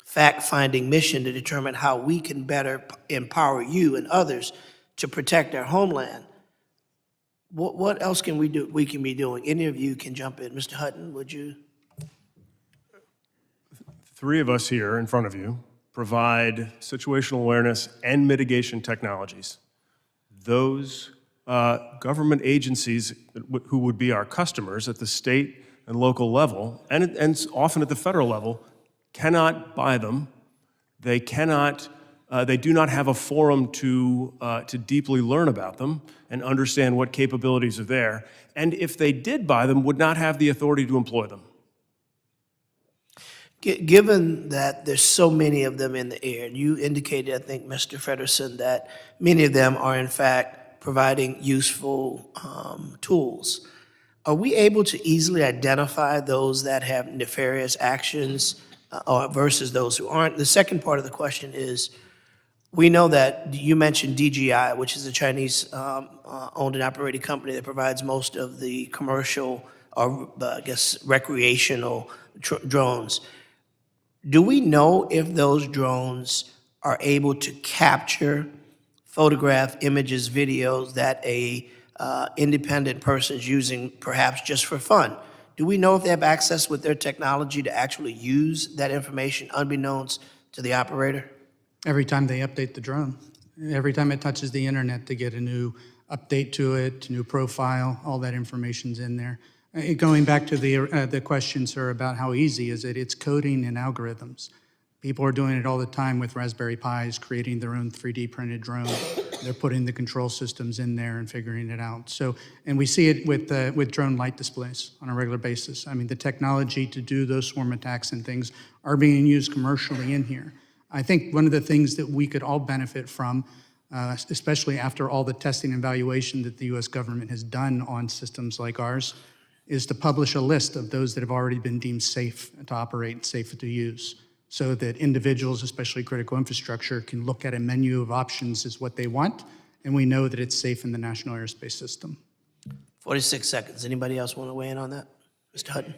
fact-finding mission to determine how we can better empower you and others to protect our homeland, what else can we do? We can be doing. Any of you can jump in. Mr. Hutton, would you?
Three of us here in front of you provide situational awareness and mitigation technologies. Those government agencies who would be our customers at the state and local level, and often at the federal level, cannot buy them. They cannot. They do not have a forum to deeply learn about them and understand what capabilities are there. And if they did buy them, would not have the authority to employ them.
Given that there's so many of them in the air, and you indicated, I think, Mr. Feddersen, that many of them are in fact providing useful tools, are we able to easily identify those that have nefarious actions versus those who aren't? The second part of the question is, we know that you mentioned DJI, which is a Chinese owned and operated company that provides most of the commercial, or I guess recreational drones. Do we know if those drones are able to capture, photograph, images, videos that a independent person is using perhaps just for fun. Do we know if they have access with their technology to actually use that information unbeknownst to the operator?
Every time they update the drone, every time it touches the internet to get a new update to it, new profile, all that information's in there. Going back to the question, sir, about how easy is it, it's coding and algorithms. People are doing it all the time with Raspberry Pis, creating their own 3D printed drone. They're putting the control systems in there and figuring it out. So, and we see it with drone light displays on a regular basis. I mean, the technology to do those swarm attacks and things are being used commercially in here. I think one of the things that we could all benefit from, especially after all the testing and evaluation that the US government has done on systems like ours, is to publish a list of those that have already been deemed safe to operate, safe to use, so that individuals, especially critical infrastructure, can look at a menu of options as what they want, and we know that it's safe in the national airspace system.
46 seconds. Anybody else want to weigh in on that? Mr. Hutton?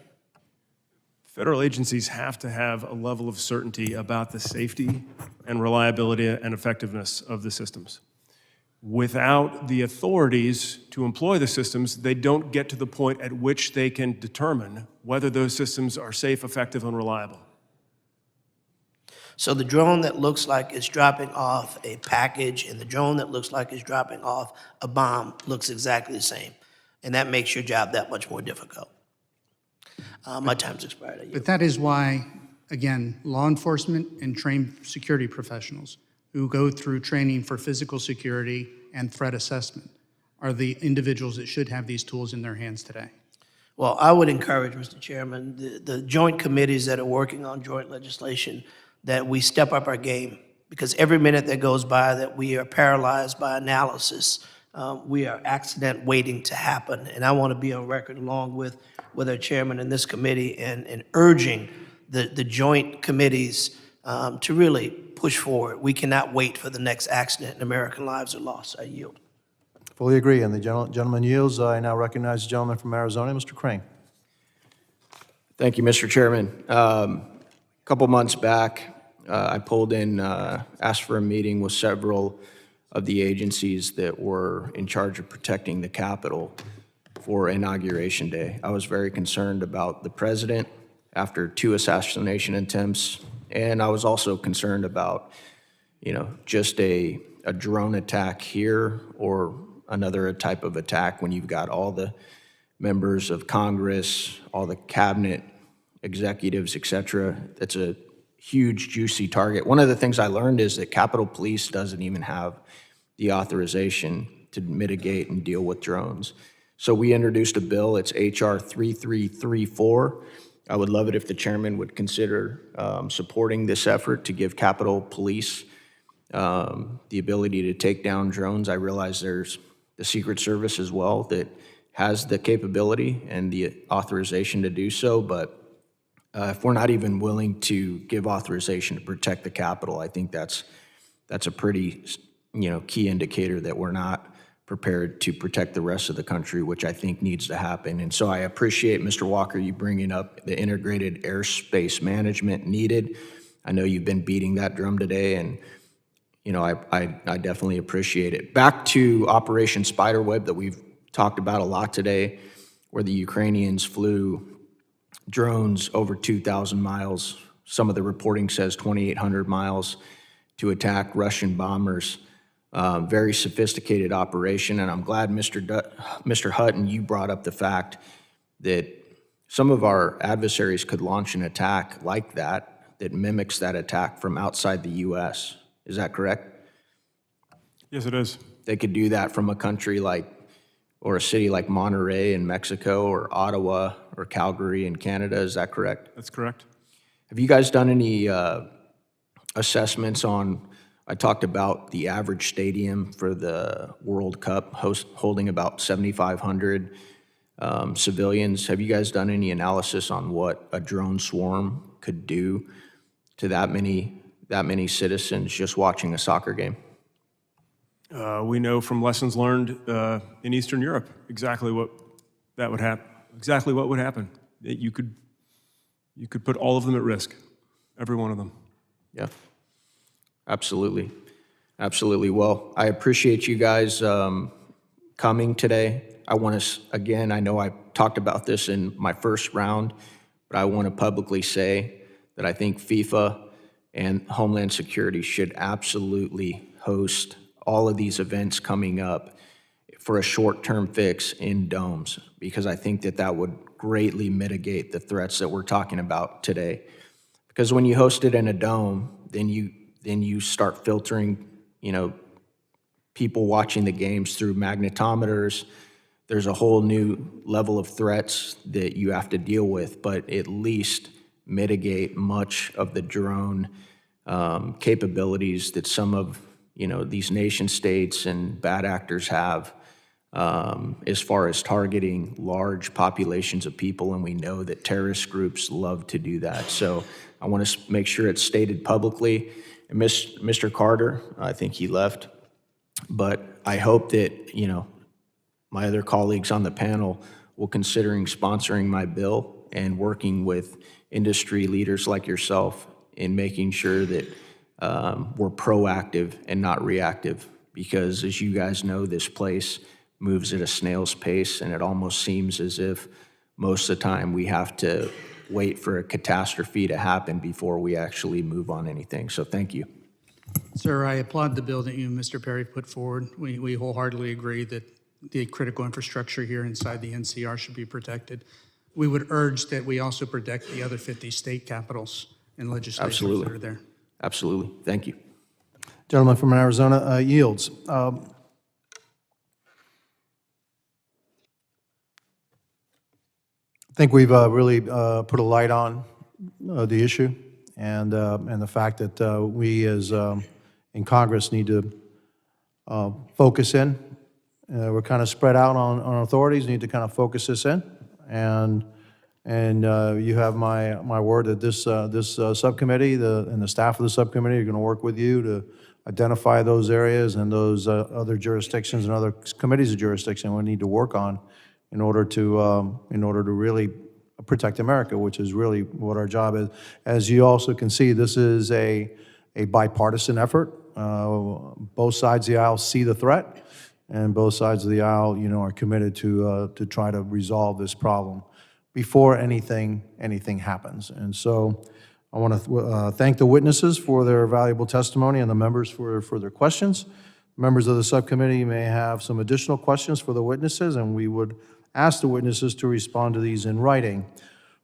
Federal agencies have to have a level of certainty about the safety and reliability and effectiveness of the systems. Without the authorities to employ the systems, they don't get to the point at which they can determine whether those systems are safe, effective, and reliable.
So the drone that looks like it's dropping off a package and the drone that looks like it's dropping off a bomb looks exactly the same. And that makes your job that much more difficult. My time's expired.
But that is why, again, law enforcement and trained security professionals who go through training for physical security and threat assessment are the individuals that should have these tools in their hands today.
Well, I would encourage, Mr. Chairman, the joint committees that are working on joint legislation, that we step up our game, because every minute that goes by that we are paralyzed by analysis, we are accident waiting to happen. And I want to be on record along with our chairman in this committee and urging the joint committees to really push forward. We cannot wait for the next accident and American lives are lost. I yield.
Fully agree, and the gentleman yields. I now recognize the gentleman from Arizona, Mr. Crane.
Thank you, Mr. Chairman. A couple months back, I pulled in, asked for a meeting with several of the agencies that were in charge of protecting the Capitol for Inauguration Day. I was very concerned about the president after 2 assassination attempts, and I was also concerned about, just a drone attack here or another type of attack when you've got all the members of Congress, all the cabinet executives, et cetera. That's a huge, juicy target. One of the things I learned is that Capitol Police doesn't even have the authorization to mitigate and deal with drones. So we introduced a bill, it's HR 3334. I would love it if the chairman would consider supporting this effort to give Capitol Police the ability to take down drones. I realize there's the Secret Service as well that has the capability and the authorization to do so, but if we're not even willing to give authorization to protect the Capitol, I think that's a pretty key indicator that we're not prepared to protect the rest of the country, which I think needs to happen. And so I appreciate, Mr. Walker, you bringing up the integrated airspace management needed. I know you've been beating that drum today, and I definitely appreciate it. Back to Operation Spiderweb that we've talked about a lot today, where the Ukrainians flew drones over 2,000 miles. Some of the reporting says 2,800 miles to attack Russian bombers. Very sophisticated operation, and I'm glad, Mr. Hutton, you brought up the fact that some of our adversaries could launch an attack like that mimics that attack from outside the U.S. Is that correct?
Yes, it is.
They could do that from a country or a city like Monterrey in Mexico, or Ottawa, or Calgary in Canada. Is that correct?
That's correct.
Have you guys done any assessments on, I talked about the average stadium for the World Cup holding about 7,500 civilians. Have you guys done any analysis on what a drone swarm could do to that many citizens just watching a soccer game?
We know from lessons learned in Eastern Europe exactly what would happen. That you could put all of them at risk, every one of them.
Yeah. Absolutely. Absolutely. Well, I appreciate you guys coming today. I want to, again, I know I talked about this in my first round, but I want to publicly say that I think FIFA and Homeland Security should absolutely host all of these events coming up for a short-term fix in domes, because I think that that would greatly mitigate the threats that we're talking about today. Because when you host it in a dome, then you start filtering, people watching the games through magnetometers. There's a whole new level of threats that you have to deal with, but at least mitigate much of the drone capabilities that some of these nation states and bad actors have, as far as targeting large populations of people, and we know that terrorist groups love to do that. So I want to make sure it's stated publicly. And Mr. Carter, I think he left, but I hope that my other colleagues on the panel will considering sponsoring my bill and working with industry leaders like yourself in making sure that we're proactive and not reactive, because as you guys know, this place moves at a snail's pace, and it almost seems as if most of the time we have to wait for a catastrophe to happen before we actually move on anything. So thank you.
Sir, I applaud the bill that you and Mr. Perry put forward. We wholeheartedly agree that the critical infrastructure here inside the NCR should be protected. We would urge that we also protect the other 50 state capitals and legislatures that are there.
Absolutely. Thank you.
Gentleman from Arizona yields. I think we've really put a light on the issue and the fact that we as in Congress need to focus in. We're kind of spread out on authorities, need to kind of focus this in. And you have my word that this subcommittee and the staff of the subcommittee are going to work with you to identify those areas and those other jurisdictions and other committees of jurisdiction we need to work on in order to really protect America, which is really what our job is. As you also can see, this is a bipartisan effort. Both sides of the aisle see the threat, and both sides of the aisle, are committed to try to resolve this problem before anything happens. And so I want to thank the witnesses for their valuable testimony and the members for their questions. Members of the subcommittee may have some additional questions for the witnesses, and we would ask the witnesses to respond to these in writing.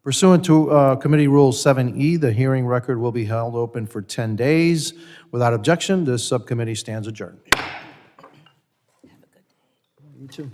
Pursuant to Committee Rule 7E, the hearing record will be held open for 10 days. Without objection, this subcommittee stands adjourned.